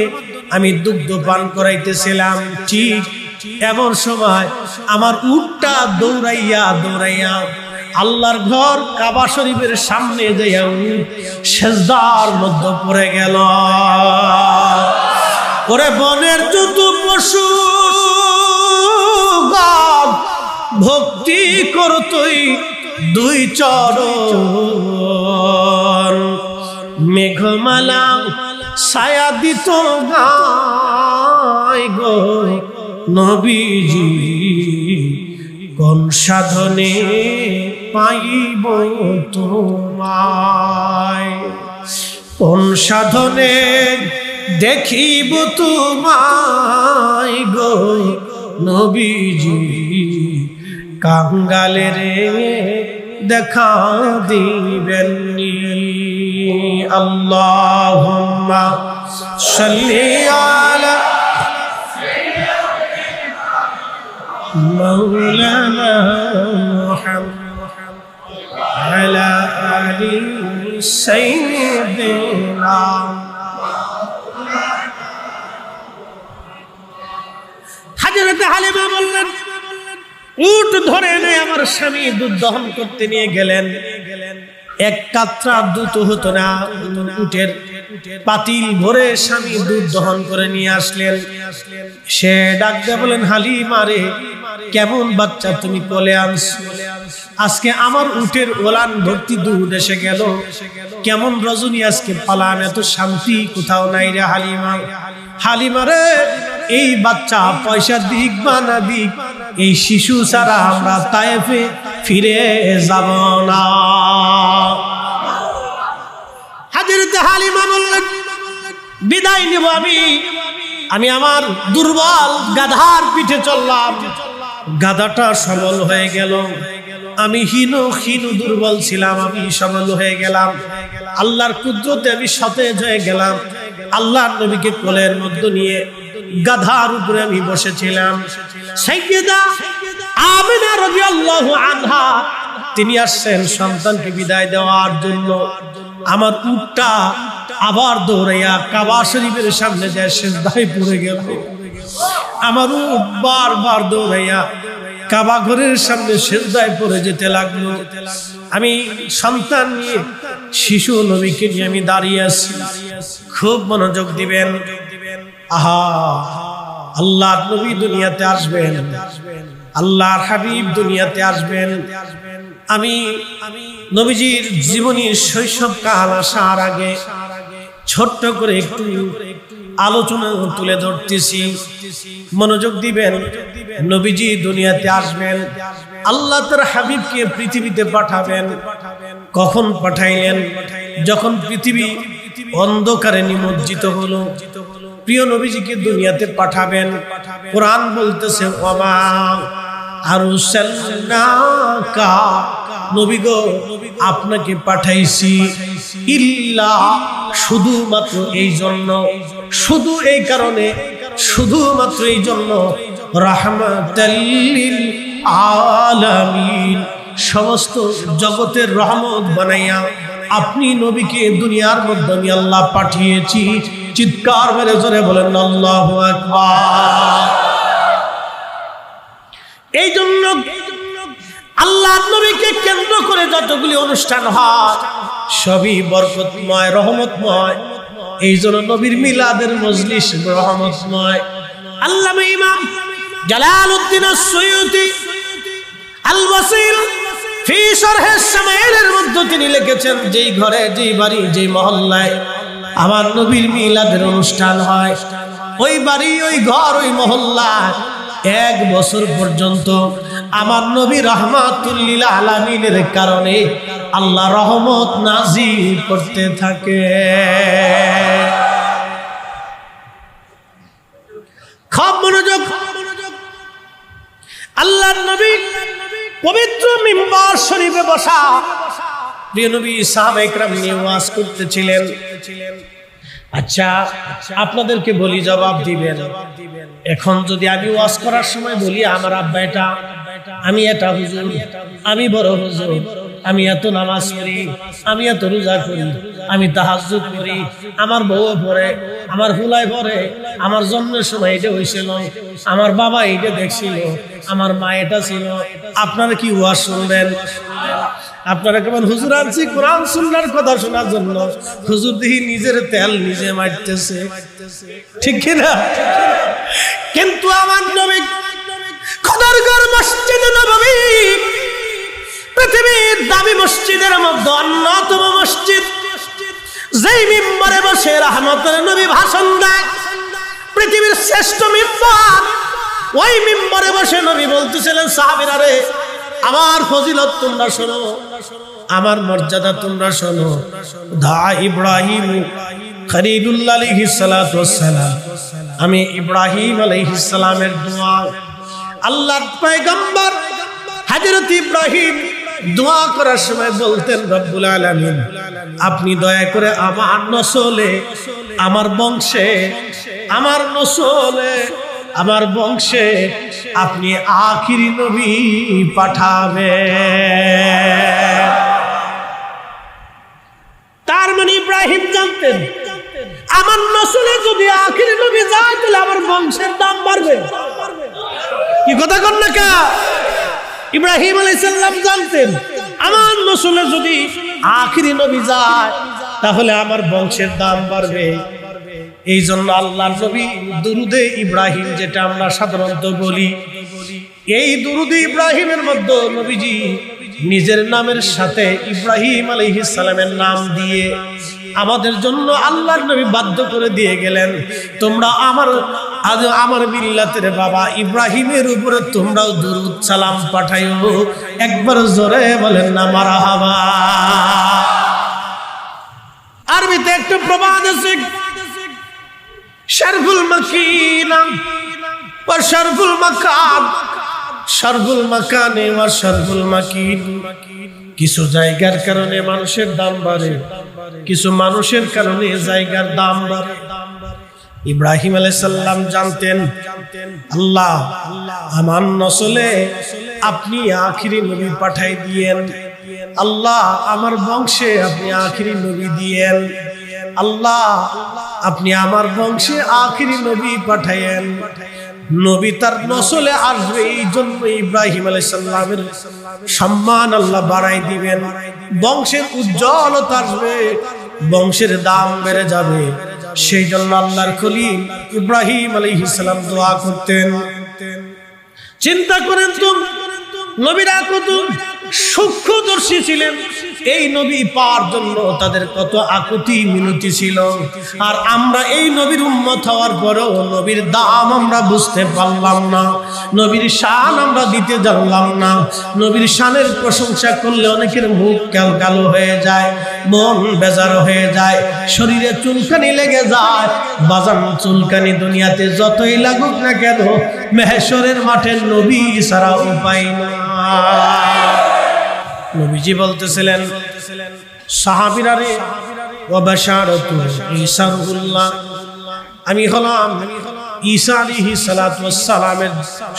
আমি দুগ্ধ পান করাইতেছিলাম। ঠিক এমন সময় আমার উটটা দৌড়াইয়া আল্লাহর ঘর কাবা শরীফের সামনে যাইয়া সেজদার মধ্যে পড়ে গেল। ওরে বনের যত পশু ভক্তি করতই 2 চরণ, মেঘমালা ছায়া দিত গায় গো নবীজি, কোন সাধনে পাইব তোমায়, কোন সাধনে দেখিব তোমায় গো নবীজি, কাঙ্গালের দেখা দিবেননি। আল্লাহুম্মা সাল্লি আলা মাওলানা মুহাম্মদ আলা আলি সাইয়্যিদিনা। হযরত হালিমা বললেন, উট ধরে এনে আমার স্বামী দুধ দহন করতে নিয়ে গেলেন। এক কাতরা দুধ হতো না, উটের পাতিল ভরে স্বামী দুধ দহন করে নিয়ে আসলেন। সে ডাক দিয়ে বলেন, হালিমা রে, কেমন বাচ্চা তুমি কোলে আনছো, আজকে আমার উটের ওলান ভর্তি দুধ এসে গেল, কেমন রজনী আজকে পালাম, এত শান্তি কোথাও নাই রে হালিমা। হালিমা রে, এই বাচ্চা পয়সা দিক বা না দিক, এই শিশু ছাড়া আমরা তায়েফে ফিরে যাব না। হযরত হালিমা বললেন, বিদায় নিব আমি আমার দুর্বল গাধার পিঠে চললাম। গাধাটা সবল হয়ে গেল, আমি হীন দুর্বল ছিলাম, আমি সবল হয়ে গেলাম। আল্লাহর কুদরতে আমি সতেজ হয়ে গেলাম। আল্লাহর নবীকে কোলের মধ্যে নিয়ে গাধার উপরে আমি বসেছিলাম। সাইয়্যিদা আমিনা রাদিয়াল্লাহু আনহা তিনি আসছেন সন্তানকে বিদায় দেওয়ার জন্য। আমার উটটা আবার দৌড়াইয়া কাবা শরীফের সামনে যায় সিজদায় পড়ে গেল। আমার উট বারবার দৌড়াইয়া কাবা ঘরের সামনে সিজদায় পড়ে যেতে লাগলো। আমি সন্তান নিয়ে, শিশু নবীকে নিয়ে আমি দাঁড়িয়ে আছি। খুব মনোযোগ দিবেন। আহা, আল্লাহর নবী দুনিয়াতে আসবেন, আল্লাহর হাবিব দুনিয়াতে আসবেন। আমি নবীজির জীবনীর শৈশবকাল আসার আগে ছোট্ট করে একটু আলোচনা তুলে ধরতেছি, মনোযোগ দিবেন। নবীজি দুনিয়াতে আসবেন, আল্লাহ তার হাবিবকে পৃথিবীতে পাঠাবেন। কখন পাঠাইলেন? যখন পৃথিবী অন্ধকারে নিমজ্জিত হলো, প্রিয় নবীজিকে দুনিয়াতে পাঠাবেন। কোরআন বলতেছে, ওমা আরসালনাকা, নবী গো আপনাকে পাঠাইছি ইল্লা, শুধুমাত্র এই জন্য, শুধু এই কারণে, শুধুমাত্র এই জন্য, রাহমাতাল লিল আলামিন, সমস্ত জগতের রহমত বানাইয়া আপনি নবীকে দুনিয়ার মধ্যে আমি আল্লাহ পাঠিয়েছি। চিৎকার মেরে জোরে বলেন আল্লাহু আকবার। এই জন্য আল্লাহর নবীকে কেন্দ্র করে যতগুলি অনুষ্ঠান হয় সবই বরকতময়, রহমতময়। এই জন্য নবীর মিলাদের মজলিস রহমতময়। আল্লামা ইমাম জালালউদ্দিন আস-সুয়ুতি আল-ওয়াসিল ফি শারহ আশ-শামাইলের মধ্যে তিনি লিখেছেন, যেই ঘরে, যেই বাড়ি, যেই মহল্লায় আমার নবীর মিলাদের অনুষ্ঠান হয়, ওই বাড়ি, ওই ঘর, ওই মহল্লায় 1 বছর পর্যন্ত আমার নবী রাহমাতুল লিল আলামিনের কারণে আল্লাহ রহমত নাজিল করতে থাকে। খুব মনোযোগ। আল্লাহর নবী পবিত্র মিম্বার শরীফে বসা প্রিয় নবী সাহাবায়ে কেরাম নিয়ে ওয়াজ করতেছিলেন। আচ্ছা, আপনাদেরকে বলি, জবাব দিবেন। এখন যদি আমি ওয়াজ করার সময় বলি আমার আব্বা এটা, আমি এটা হুজুর, আমি বড় হুজুর, আমি এত নামাজ পড়ি, আমি এত রোজা করি, আমি তাহাজ্জুদ করি, আমার বউ পড়ে, আমার হুলাই পড়ে, আমার জন্মের সময় এটা হয়েছিল, আমার বাবা এটা দেখছিল, আমার মা এটা ছিল, আপনারা কি ওয়াজ শুনবেন? আপনারা কেমন হুজুর আনছি কোরআন সুন্নাহর কথা শোনার জন্য, হুজুর দেখি নিজের তেল নিজে মারতেছে, ঠিক কিনা? কিন্তু আমার নবী খোদার ঘর মসজিদে নববী পৃথিবীর দামি মসজিদের মধ্যে অন্যতম মসজিদ, যেই মিম্বরে বসে রহমতের নবী ভাষণ দেয়, পৃথিবীর শ্রেষ্ঠ মিম্বর। ওই মিম্বরে বসে নবী বলতেছিলেন, সাহাবীরা রে, আমার ফজিলত তোমরা শোনো, আমার মর্যাদা তোমরা শোনো। দা ইব্রাহিম খলিলুল্লাহ আলাইহিস সালাতু ওয়াস সালাম, আমি ইব্রাহিম আলাইহিস সালামের দোয়া, আল্লাহর পয়গম্বর হযরত ইব্রাহিম দোয়া করার সময় বলতেন, রব্বুল আলামিন আপনি দয়া করে আমার নসলে, আমার বংশে, আমার নসলে, আমার বংশে আপনি আখিরি নবী পাঠাবেন। তার মানে ইব্রাহিম জানতেন আমার নসলে যদি আখিরি নবী যায় তাহলে আমার বংশের দাম বাড়বে। কি কথা কন না কা? ইব্রাহিম আলাইহিস সালাম জানতেন আমার নসলে যদি আখিরি নবী যায় তাহলে আমার বংশের দাম বাড়বে। এই জন্য আল্লাহর নবী দুরুদে ইব্রাহিম, যেটা আমরা সাধারণত বলি, এই দুরুদে ইব্রাহিমের মধ্যে নবীজি নিজের নামের সাথে ইব্রাহিম আলাইহিস সালামের নাম দিয়ে আমাদের জন্য আল্লাহর নবী বাধ্য করে দিয়ে গেলেন, তোমরা আমার মিল্লাতের বাবা ইব্রাহিমের উপরে তোমরাও দুরুদ সালাম পাঠাইও। একবার জোরে বলেন না মারহাবা। আরবিতে একটা প্রবাদ আছে, শারফুল মাকিনা ওয়া শারফুল মাকান, শারফুল মাকানে ওয়া শারফুল মাকিন। কিছু জায়গার কারণে মানুষের দাম বাড়ে, কিছু মানুষের কারণে জায়গার দাম বাড়ে। ইব্রাহিম আলাইহিস সালাম জানতেন আল্লাহ আমার নসলে আপনি আখিরি নবী পাঠাই দিয়েন, আল্লাহ আমার বংশে আপনি আখিরি নবী দিয়েন, আল্লাহ আপনি আমার বংশে আখিরি নবী পাঠায়েন। নবী তার নসলে আসবে, এই জন্য ইব্রাহিম আলাইহিস সালামের সম্মান আল্লাহ বাড়াই দিবেন, বংশের উজ্জ্বলতা আসবে, বংশের দাম বেড়ে যাবে। সেই জন্য আল্লাহর খলিল ইব্রাহিম আলাইহিস সালাম দোয়া করতেন। চিন্তা করেন তো নবীরা কত সূক্ষ্মদর্শী ছিলেন, এই নবী পাওয়ার জন্য তাদের কত আকুতি মিনতি ছিল। আর আমরা এই নবীর উম্মত হওয়ার পরেও নবীর দাম আমরা বুঝতে পারলাম না, নবীর শান আমরা দিতে জানলাম না। নবীর শানের প্রশংসা করলে অনেকের মুখ কালো হয়ে যায়, মন বেজার হয়ে যায়, শরীরে চুলকানি লেগে যায়। বাজান চুলকানি দুনিয়াতে যতই লাগুক না কেন, মেহেশরের মাঠে নবী ছাড়া উপায় না। নবীজি বলতেছিলেন, সাহাবীরা রে, ওয়া বাশারাতু ঈসা রুহুল্লাহ, আমি হলাম ঈসা আলাইহিস সালাতু ওয়াস সালামের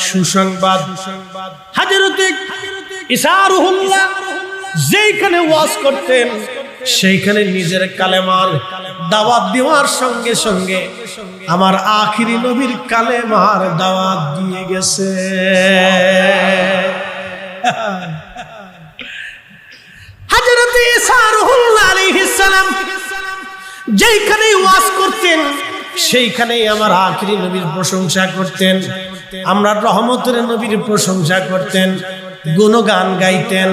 সুসংবাদ। হযরত ঈসা রুহুল্লাহ যেইখানে ওয়াজ করতেন সেইখানে নিজের কালেমার দাওয়াত দেওয়ার সঙ্গে সঙ্গে আমার আখিরি নবীর কালেমার দাওয়াত দিয়ে গেছে। হযরত ঈসা রূহুল্লাহ আলাইহিস সালাম যেখানে ওয়াজ করতেন সেইখানেই আমার আখিরি নবীর প্রশংসা করতেন। আমরা রহমতের নবীর প্রশংসা করতেন, গুণগান গাইতেন।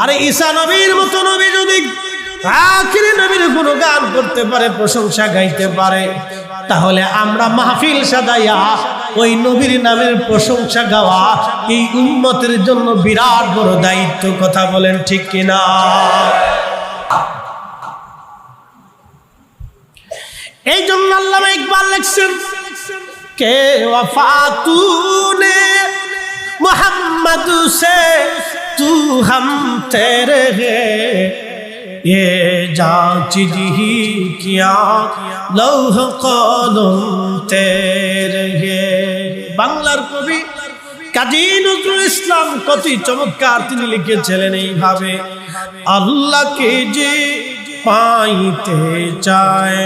আরে ঈসা নবীর মতো নবী যদি আখিরি নবীর গুণগান করতে পারে, প্রশংসা গাইতে পারে, তাহলে আমরা মাহফিল সাজাইয়া ওই নবীর নামের প্রশংসা গাওয়া এই উম্মতের জন্য বিরাট বড় দায়িত্ব। কথা বলেন ঠিক কিনা? এই জন্য আল্লামা ইকবাল লিখছেন, কে ওয়াফা তূনে মুহাম্মদ সে তু হাম তেরে হে, ये जांच ही किया लौह कलम तेरे হে। বাংলার কবি কাজী নজরুল ইসলাম কত চমৎকার তিনি লিখেছিলেন এইভাবে, আল্লাহকে যে পাইতে চায়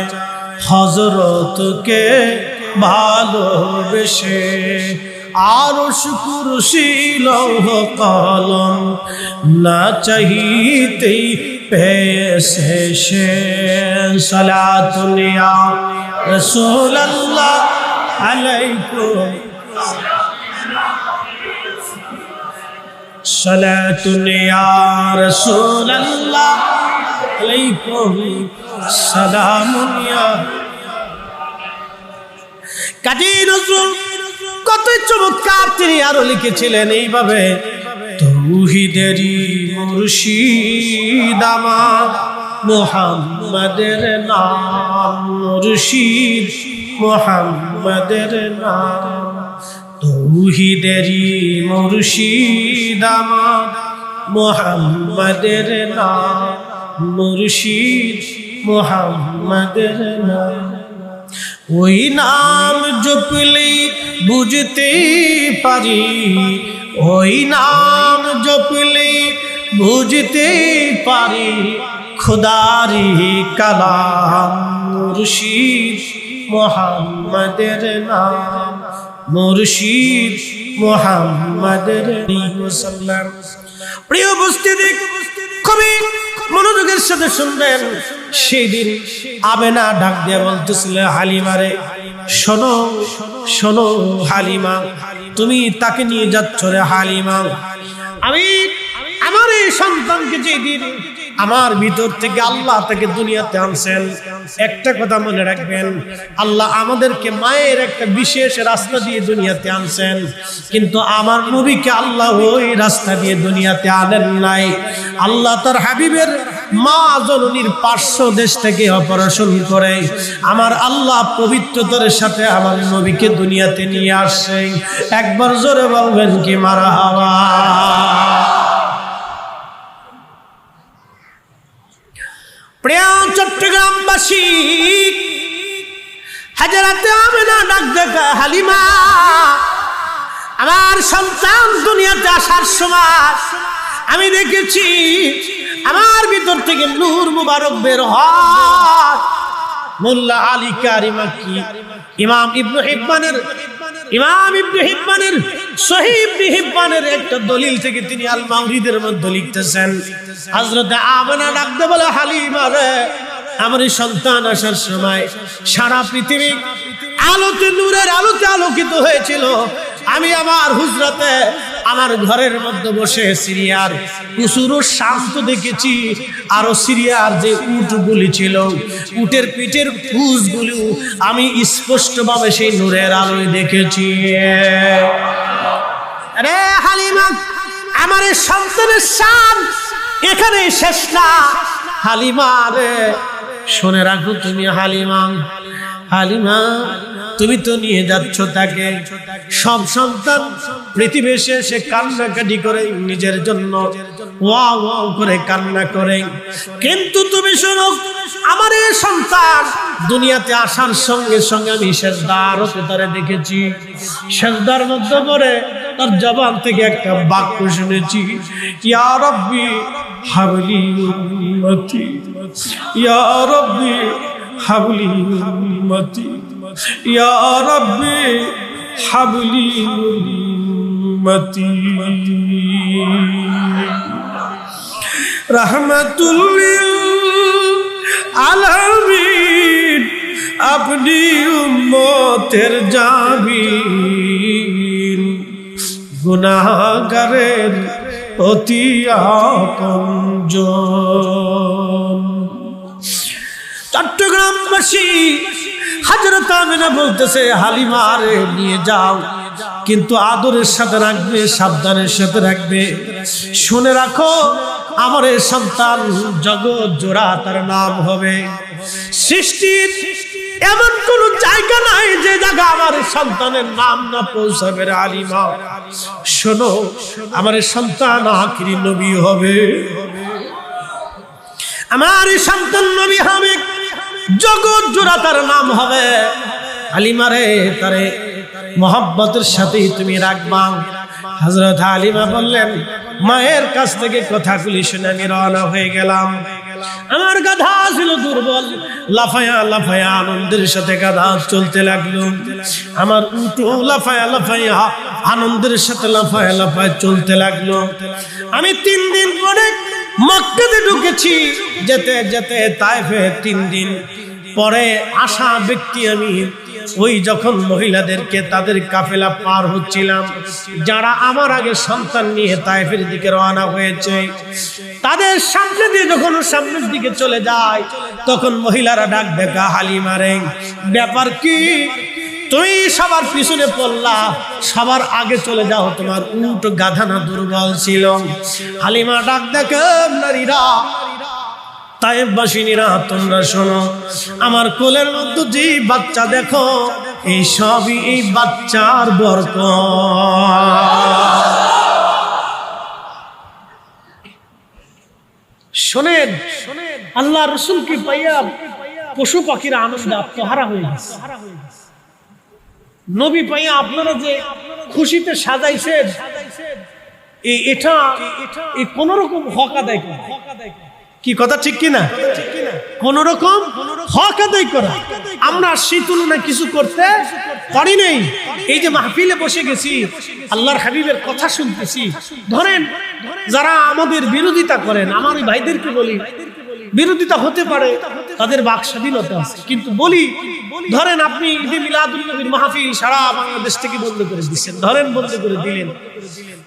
হযরতকে ভালোবেসে, আরশ কুরসি লৌহ কলম না চাহিতেই পেয়েছে সে। সালাতুন ইয়া রাসূলুল্লাহ আলাইকুম, সালাতুন ইয়া রাসূলুল্লাহ আলাইকুম সালামুন ইয়া। কাজী নজরুল কত চমৎকার তিনি আরো লিখেছিলেন এইভাবে, তৌহিদেরই মুর্শিদ আমার মুহাম্মাদের নাম, মুর্শিদ মুহাম্মাদের নাম, তৌহিদেরই মুর্শিদ আমার মুহাম্মাদের নাম, মুর্শিদ মুহাম্মাদের নাম। ওই নাম জপলে বুঝতে পারি, ওই নাম জপলে বুঝতে পারি খোদারি কালাম, মুর্শিদ মুহাম্মাদের নাম, মুর্শিদ মুহাম্মাদের নাম। প্রিয় উপস্থিতি, কবি মনোযোগের সাথে শুনবেন। সেদিন আমেনা ডাক দিয়ে বলতেছিল হালিমারে, শোনো শোনো হালিমা, তুমি তাকে নিয়ে যাচ্ছ রে হালিমা, আমি আমার এই সন্তানকে যেদিন আমার ভিতর থেকে আল্লাহ তাকে দুনিয়াতে আনছেন, একটা কথা মনে রাখবেন, আল্লাহ আমাদেরকে মায়ের একটা বিশেষ রাস্তা দিয়ে দুনিয়াতে আনছেন, কিন্তু আমার নবীকে আল্লাহ ওই রাস্তা দিয়ে দুনিয়াতে আনেন নাই। আল্লাহ তার হাবিবের মা জননীর পার্শ্ব দেশ থেকে অপারেশন করে আমার আল্লাহ পবিত্রতার সাথে আমার নবীকে দুনিয়াতে নিয়ে আসছেন। একবার জোরে বলবেন কি মারহাবা। প্রিয় চট্টগ্রামবাসী, হযরত আমেনা ডাক দেখা, হালিমা আমার সন্তান দুনিয়াতে আসার সময় আমি দেখেছি আমার ভিতর থেকে নূর মুবারক বের হয়। মোল্লা আলী কারি মাক্কি ইমাম ইবনে হিব্বানের সহিহ ইবনে হিব্বানের একটা দলিল থেকে তিনি আল মাওরিদের মধ্যে লিখতেছেন, হযরত আমেনা ডাকতে বলে, হালিমা রে, আমার এই সন্তান আসার সময় সারা পৃথিবী আলোতে নূরের আলোতে আলোকিত হয়েছিল। আমি আমার হুজরাতে আমার ঘরের মধ্যে বসে সিরিয়ার কুসুরও শান্ত দেখেছি, আরো সিরিয়ার যে উটগুলি ছিল, উটের পিঠের কুচগুলো আমি স্পষ্টভাবে সেই নূরের আলোয় দেখেছি। আরে হালিমা, আমার এই সন্তানের শান এখানে শেষ না। হালিমা রে, শুনে রাখো তুমি হালিমা, হালিমা তুমি তো নিয়ে যাচ্ছ তাকে। সব সন্তান পৃথিবী এসে কান্নাকাটি করে নিজের জন্য ওয়াও ওয়াও করে কান্না করে, কিন্তু তুমি শোনো, আমার এই সন্তান দুনিয়াতে আসার সঙ্গে সঙ্গে আমি সেজদার হতে তারে দেখেছি। সেজদার মধ্যে পড়ে তার জবান থেকে একটা বাক্য শুনেছি, ইয়া রাব্বি হাবলি উম্মতি, ইয়া রাব্বি হাবলি উম্মতি, ইয়া রাব্বি হাবলি উম্মতি। রাহমাতুল লিল আলামিন, আপনি উম্মতের জামিন, গুনাহগারের অতি আপনজন। চট্টগ্রামবাসী হযরত আমিনা বলতেছে, হালিমারে নিয়ে যাও, কিন্তু আদরের সাথে রাখবে, সাবধানের সাথে রাখবে। শুনে রাখো, আমার এই সন্তান জগৎ জোড়া তার নাম হবে। সৃষ্টির এমন কোন জায়গা নাই যে জায়গা আমার সন্তানের নাম না পৌঁছাবে রে হালিমা। শোনো, আমার সন্তান আখিরি নবী হবে, আমার সন্তান নবী হবে, জগৎ জোড়া তার নাম হবে। হালিমারে তারে মোহাব্বতের সাথেই তুমি রাখবা। হযরত হালিমা বললেন, মায়ের কাছ থেকে কথাগুলি শুনে আমি রওনা হয়ে গেলাম। আমার গাধা ছিল দুর্বল, লাফায়া লাফায়া আনন্দের সাথে গাধা চলতে লাগলো। আমার উটও লাফায়া লাফায়া আনন্দের সাথে লাফায়া লাফায়া চলতে লাগলো। আমি 3 দিন পরে মক্কাতে ঢুকেছি, যেতে যেতে তায়েফে 3 দিন পরে আসা ব্যক্তি আমি। ওই যখন মহিলাদেরকে তাদের কাফেলা পার হচ্ছিলাম, যারা আমার আগে সন্তান নিয়ে তায়েফের দিকে রওনা হয়েছে, তাদের সামনে দিয়ে যখন সামনের দিকে চলে যায়, তখন মহিলারা ডাক দেখা, হালিমারে ব্যাপার কি, তুমি সবার পিছনে পড়লা, সবার আগে চলে যাও, তোমার উট গাধা না দুর্বল ছিল? হালিমা ডাক দেখে, নারীরা, তায়েফবাসিনীরা, তোমরা শোনো, আমার কোলের মধ্যে যে বাচ্চা দেখো, এই সবই এই বাচ্চার বরকত। শোনেন, আল্লাহ রাসূলকে পাইয়া পশু পাখিরা আনন্দে আত্মহারা হয়ে গেছে। নবী পাইয়া আপনারা যে খুশিতে সাজাইছেন, এটা কোন রকম হক আদায় করা, কি কথা ঠিক কিনা? কোন রকম হক আদায় করা আমরা সেই তুলনায় কিছু করতে পারি নাই। এই যে মাহফিলে বসে গেছি, আল্লাহর হাবিবের কথা শুনতেছি, ধরেন যারা আমাদের বিরোধিতা করেন, আমার ওই ভাইদেরকে বলি, বিরোধিতা হতে পারে, তাদের বাক স্বাধীনতা আছে, কিন্তু বলি, ধরেন আপনি ঈদে মিলাদুন নবীর মাহফিল সারা বাংলাদেশ থেকে বন্ধ করে দিচ্ছেন, ধরেন বন্ধ করে দিলেন,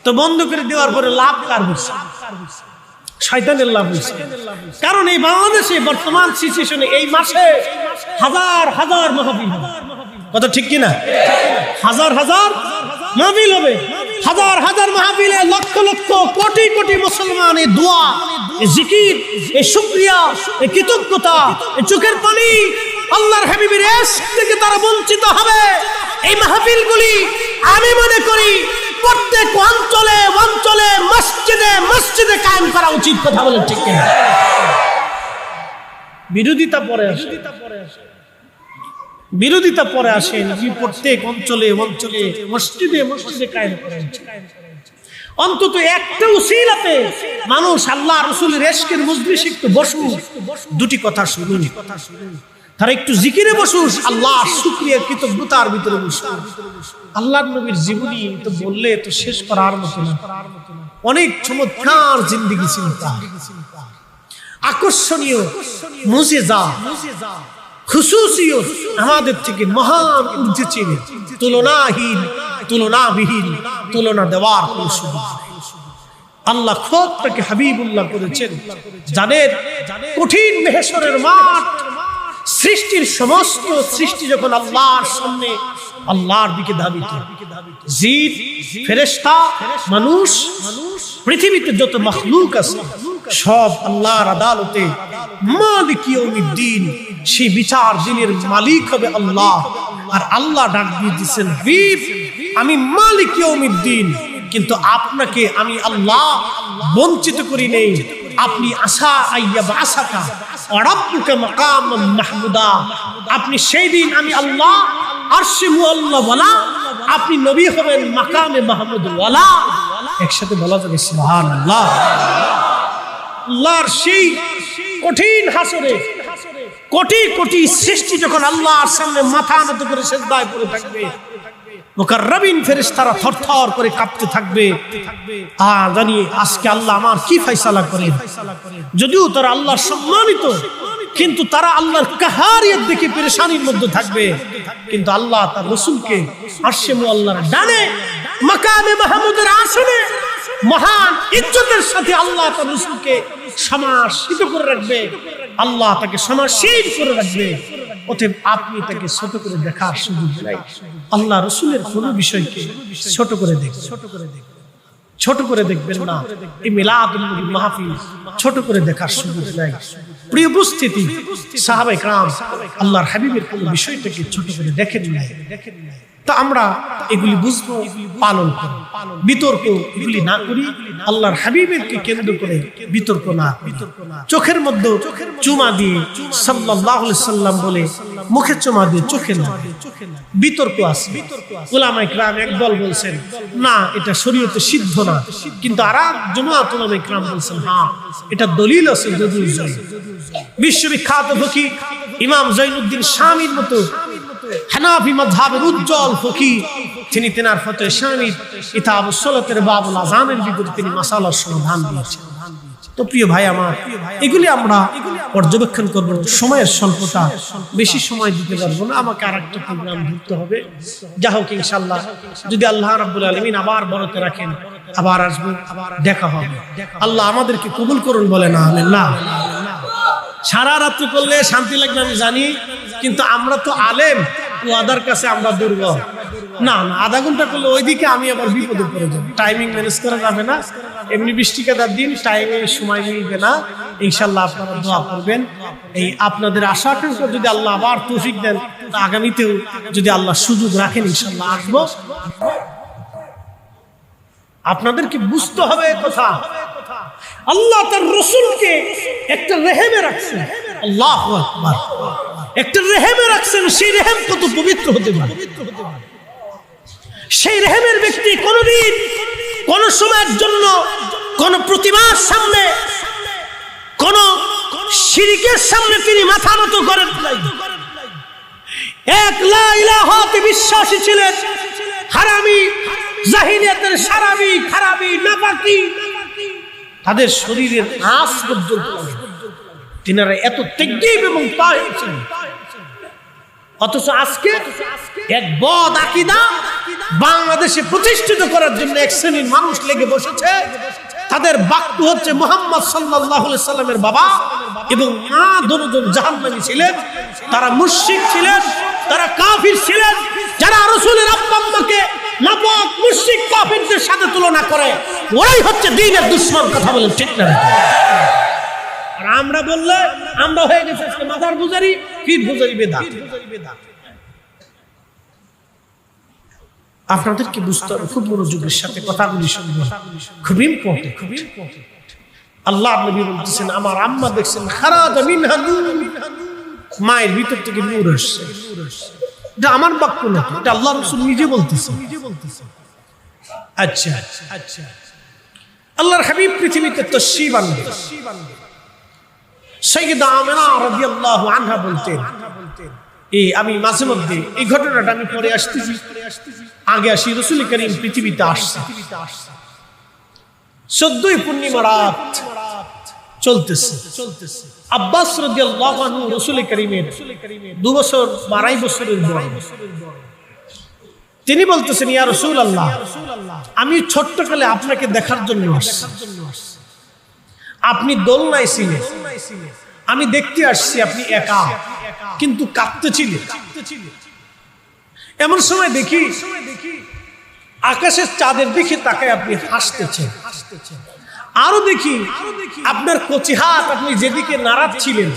তো বন্ধ করে দেওয়ার পরে লাভ কার হচ্ছে? শয়তানের লাভ হয়েছে। কারণ এই বাংলাদেশে বর্তমান সিচুয়েশনে এই মাসে হাজার হাজার মাহফিল হবে, কথা ঠিক কিনা? হাজার হাজার মাহফিল হবে, হাজার হাজার মাহফিলে লক্ষ লক্ষ কোটি কোটি মুসলমানের দোয়া, জিকির, এই শুকরিয়া, এই কৃতজ্ঞতা, এই চোখের পানি, আল্লাহর হাবিবের ইশক থেকে তারা বঞ্চিত হবে। এই মাহফিলগুলি আমি মনে করি প্রত্যেক অঞ্চলে অঞ্চলে মসজিদে মসজিদে কায়েম করা উচিত, কথা বলেন ঠিক কিনা? বিরোধিতা পরে আসে, বিরোধিতা পরে আসে, প্রত্যেক অঞ্চলে অঞ্চলে মসজিদে মসজিদে কায়েম করা উচিত। অন্তত একটা উসিলাতে মানুষ আল্লাহ রাসূলের ইশকের মজলিসে একটু বসুক, দুটি কথা শুনুন, তারা একটু জিকিরে বসুস, আল্লাহ শুকরিয়া কৃতজ্ঞতার ভিতরে বসুন। আল্লাহর নবীর জীবনী তো বললে তো শেষ করার মতো না, অনেক চমৎকার জিন্দেগি ছিল তার, আকর্ষণীয় মুজিজা, খুশুসিয়ত আমাদের থেকে মহান ঊর্ধ্বে ছিল, তুলনাহীন, তুলনাবিহীন, তুলনা দেওয়ার কোনো সুযোগ নেই। আল্লাহ খোদ তাকে হাবিবুল্লাহ করেছেন। জানেন, কঠিন মেহশরের মাঠ, সৃষ্টির সমস্ত সৃষ্টি যখন আল্লাহর সামনে আল্লাহর দিকে ধাবিত, জিন, ফেরেশতা, মানুষ, পৃথিবীতে যত মাখলুক আছে সব আল্লাহর আদালতে মালিক ইয়াউমিদ্দিন, সেই বিচার দিনের মালিক হবে আল্লাহ। আর আল্লাহ ডাক দিয়ে দিয়েছেন, হাবিব আমি মালিক ইয়াউমিদ্দিন, কিন্তু আপনাকে আমি আল্লাহ বঞ্চিত করি নেই। আপনি আশা আইয়াব আশাকা রাব্বুকা মাকামান মাহমুদা, আপনি সেই দিন আমি আল্লাহ আরশে মুআল্লা ওয়ালা, আপনি নবী হবেন মাকামে মাহমুদ ওয়ালা। একসাথে বলা যাবে সুবহানাল্লাহ। আল্লাহর সেই কঠিন হাসরে কোটি কোটি সৃষ্টি যখন আল্লাহর সামনে মাথা নত করে সিজদায় পড়ে থাকবে, মুকাররাবিন ফেরেশতারা থরথর করে কাঁপতে থাকবে, জানি আজকে আল্লাহ আমার কি ফয়সালা করেন। যদিও তারা আল্লাহর সম্মানিত, কিন্তু তারা আল্লাহর কাহারিয়ত দেখে পেরেশানির মধ্যে থাকবে। কিন্তু আল্লাহ তার রাসূলকে আরশে মুআল্লার ডানে মাকামে মাহমুদের আসনে মহান ইজ্জতের সাথে আল্লাহ তার রাসূলকে সমাসীত করে রাখবে, আল্লাহ তাকে সমাসীন করে রাখবে। অতএব আপনি তাকে ছোট করে দেখার সুযোগ নাই। আল্লাহ রাসূলের কোনো বিষয়কে ছোট করে দেখবেন, ছোট করে দেখবেন না। এই মিলাদুল নবী মাহফিল ছোট করে দেখার সুযোগ নাই। প্রিয় উপস্থিতি, সাহাবায়ে কেরাম আল্লাহর হাবিবের কোন বিষয়টাকে ছোট করে দেখেন নাই। তা আমরা এগুলি বুঝবো, পালন করব, বিতর্ক এগুলি না করি, আল্লাহর হাবিবেরকে কেন্দ্র করে বিতর্ক না করি। চোখের মধ্যে চুমা দিয়ে সাল্লাল্লাহু আলাইহি সাল্লাম বলে মুখে চুমা দিয়ে চোখে না, বিতর্ক আছে। উলামায়ে কেরাম একদল বলছেন না, এটা শরীয়তে সিদ্ধ না, কিন্তু আরেক জামাত উলামায়ে কেরাম বলছেন হ্যাঁ, এটা দলিল আছে। বিশ্ববিখ্যাত ফকিহ ইমাম জৈনুদ্দিন শামীর মতো হানাফি মাযহাবের উজ্জ্বল ফকিহ, তিনি তেনার ফতোয়া শামীর কিতাবুস সালাতের বাবুল আযানের ভিতরে তিনি মাসালার সমাধান দিয়েছেন। তো প্রিয় ভাই আমার, এগুলি আমরা পর্যবেক্ষণ করব। সময়ের স্বল্পতা, বেশি সময় দিতে পারবো না, আমাকে আরেকটা প্রোগ্রাম ধরতে হবে। যা হোক ইনশাআল্লাহ, যদি আল্লাহ রাব্বুল আলামিন আবার বরকত রাখেন, আবার আসবো, দেখা হবে। আল্লাহ আমাদেরকে কবুল করুন, বলেন আমিন। না, সারা রাত্র করলে শান্তি লাগবে আমি জানি, কিন্তু আমরা তো আলেম, ওয়াদার কাছে আমরা দুর্বল। না না, আধা ঘন্টা করলে ওইদিকে আমি আবার বিপদে পড়ে যাবো। টাইমিং ম্যানেজ করা যাবে না। এমনি বৃষ্টিকাদার দিন, টাইমে সময় মিলবে না। ইনশাল্লাহ আপনারা দোয়া করবেন। এই আপনাদের আশা আকাঙ্ক্ষা যদি আল্লাহ আবার তৌফিক দেন, আগামীতেও যদি আল্লাহ সুযোগ রাখেন, ইনশাল্লাহ আসবো। আপনাদেরকে বুঝতে হবে কথা, আল্লাহ তার রাসূলকে একটা রেহেমে রাখছেন। আল্লাহু আকবার, একটা রেহেমে রাখছেন। সেই রেহেম কত পবিত্র হতে পারে। সেই রেহেমের ব্যক্তি কোনদিন কোন সময়ের জন্য কোন প্রতিমার সামনে, কোন শিরকের সামনে তিনি মাথা নত করেন নাই। এক লা ইলাহাতে বিশ্বাসী ছিলেন। হারামি জাহিলিয়াতের সারাবি খারাপি নাপাকি তাদের শরীরের আঁশ পর্যন্ত তিনারা এত তেজ্জিব এবং তাহির ছিলেন। অথচ আজকে এক বদ আকীদা বাংলাদেশে প্রতিষ্ঠিত করার জন্য এক শ্রেণীর মানুষ লেগে বসেছে। তাদের বাক্য হচ্ছে মুহাম্মদ সাল্লাল্লাহু আলাইহি সাল্লামের বাবা এবং মা দুজন জাহান্নামী ছিলেন, তারা মুশরিক ছিলেন, তারা কাফির ছিলেন। যারা রাসূলের আব্বা আম্মাকে নাপাক মুশরিক কাফিরদের সাথে তুলনা করে, ওরাই হচ্ছে দ্বীনের দুশমন। কথা বলেন ঠিক না? আর আমরা বললে আমরা হয়ে গেছে আজকে মাজার পূজারি, পীর পূজারি, বেদাত। আপনাদেরকে বুঝতে হবে, খুব মনোযোগের সাথে কথাগুলি শুনবেন, খুব ইম্পর্টেন্ট, খুব ইম্পর্টেন্ট। আল্লাহ নবী বলতেছেন, আমার আম্মা দেখছেন খারাজা মিনহা নূর, মায়ের ভিতর থেকে নূর আসছে। এটা আমার বাক্য না, এটা আল্লাহ রাসূল নিজে বলতেছেন। আচ্ছা আচ্ছা, আল্লাহর হাবিব পৃথিবীতে তাশরীফ আনলেন। সাইয়্যিদা আমিনা রাদিয়াল্লাহু আনহা বলতেন, আমি মাঝে মধ্যে এই ঘটনাটা আমি পরে আসতেছি, আগে আসি, রাসূল করিম পৃথিবীতে আসছে। 14ই পূর্ণিমা রাত চলতেছে। আব্বাস রাদিয়াল্লাহু আনহু রাসূল করিমের 2 বছর 2.5 বছরের বড়। তিনি বলতেছেন, ইয়া রাসূলুল্লাহ, আমি ছোট্টকালে আপনাকে দেখার জন্য আসছি। আপনি দোলনায় ছিলেন, আমি দেখতে আসছি আপনি একা, কিন্তু কাঁদতেছিলেন। এমন সময় দেখি আকাশের চাঁদের দিকে তাকায় আপনি হাসতেছেন। আরো দেখি আপনার কচি হাত আপনি যেদিকে নাড়াচ্ছিলেন,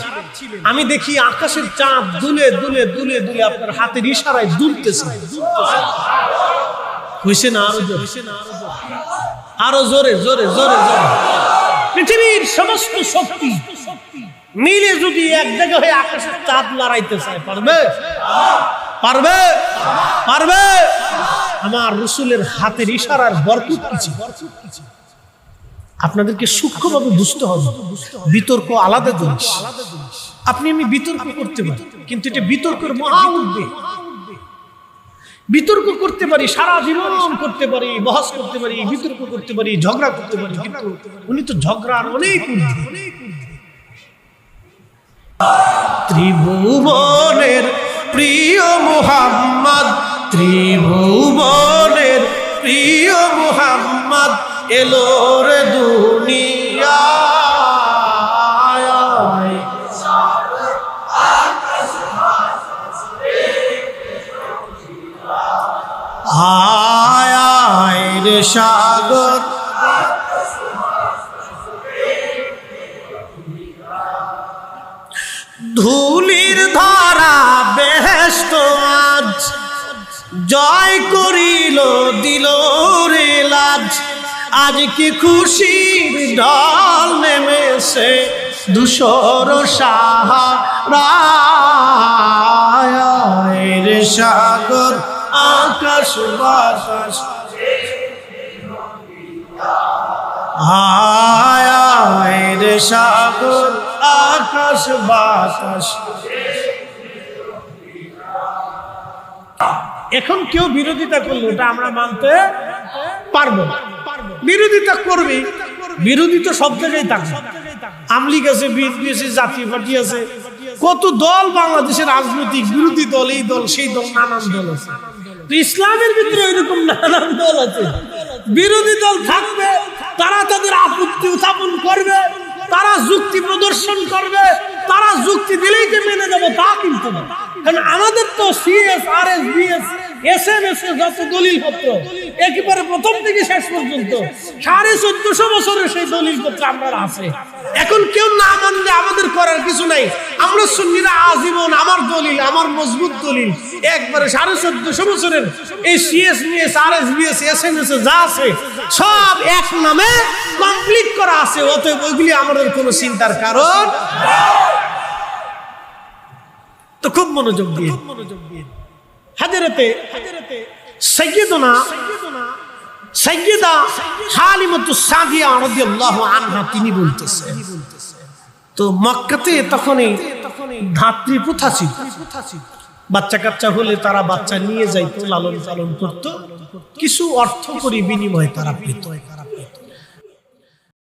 আমি দেখি আকাশের চাঁদ দুলে দুলে দুলে দুলে আপনার হাতের ইশারায় দুলতেছে। হইছে না? আরো জোরে, আরো জোরে জোরে জোরে জোরে। পৃথিবীর সমস্ত শক্তি মিলে যদি এক জায়গা হয়ে আকাশের চাঁদ লড়াইতে চায়, পারবে? পারবে? পারবে? আমার রাসূলের হাতের ইশারার বরকত কিছু। আপনাদেরকে সূক্ষ্মভাবে বুঝতে হবে, বিতর্ক আলাদা জিনিস। আপনি আমি বিতর্ক করতে পারি, কিন্তু এটা বিতর্কের মহা উদ্বেগ। বিতর্ক করতে পারি, সারা জীবন করতে পারি, বহস করতে পারি, বিতর্ক করতে পারি, ঝগড়া করতে পারি, কিন্তু উনি তো ঝগড়ার অনেক ঊর্ধ্বে। ত্রিভুবনের প্রিয় মুহাম্মদ, ত্রিভুবনের প্রিয় মুহাম্মদ এলো রে দুনিয়ায়। আয় আয় রে সাগর, ধুলির ধরা বেহেশত আজ জয় করিল দিল রে লাজ। আজ কি খুশির ঢল নেমেছে ধূসর সাহারায় রে সাগর আকাশ বাতাস। আয় আয় রে সাগর আকাশ বাতাস। এখন কেউ বিরোধিতা করলে ওটা আমরা মানতে পারবো না। বিরোধিতা করবে, বিরোধী তো সব জায়গায় থাকবে। আমলিগ আছে, বিএনপি আছে, জাতীয় পার্টি আছে, কত দল বাংলাদেশের রাজনৈতিক বিরোধী দল, এই দল সেই দল, নানান দল আছে। তো ইসলামের ভিতরে এরকম নানান দল আছে। বিরোধী দল থাকবে, তারা তাদের আপত্তি উত্থাপন করবে, তারা যুক্তি প্রদর্শন করবে, তারা যুক্তি দিলেই যে মেনে যাবো তা কিন্তু না। কারণ আমাদের তো সিএস, আরএস, বিএস, এসএমএস যত দলিল পত্র একেবারে প্রথম থেকে শেষ পর্যন্ত 1450 বছরের সেই দলিল পত্র আমরা আছে। এখন কেউ না মানলে আমাদের করার কিছু নাই। আমরা সুন্নিরা আজীবন আমার দলিল, আমার মজবুত দলিল একবারে 1450 বছরের এই CS, BS, RS, BS, SMS যা আছে সব এক নামে কমপ্লিট করা আছে। অতএব ওইগুলি আমাদের কোনো চিন্তার কারণ। তো খুব মনোযোগ দিয়ে হাজরতে সাইয়্যিদুনা সাইয়্যিদা হালিমাতুস সাদিয়া রাদিয়াল্লাহু আনহা তিনি বলতেছেন, তো মক্কাতে তখনই ধাত্রী প্রথা ছিল। বাচ্চা কাচ্চা হলে তারা বাচ্চা নিয়ে যাইতো, লালন পালন করত, কিছু অর্থ করি বিনিময়ে তারা পেত।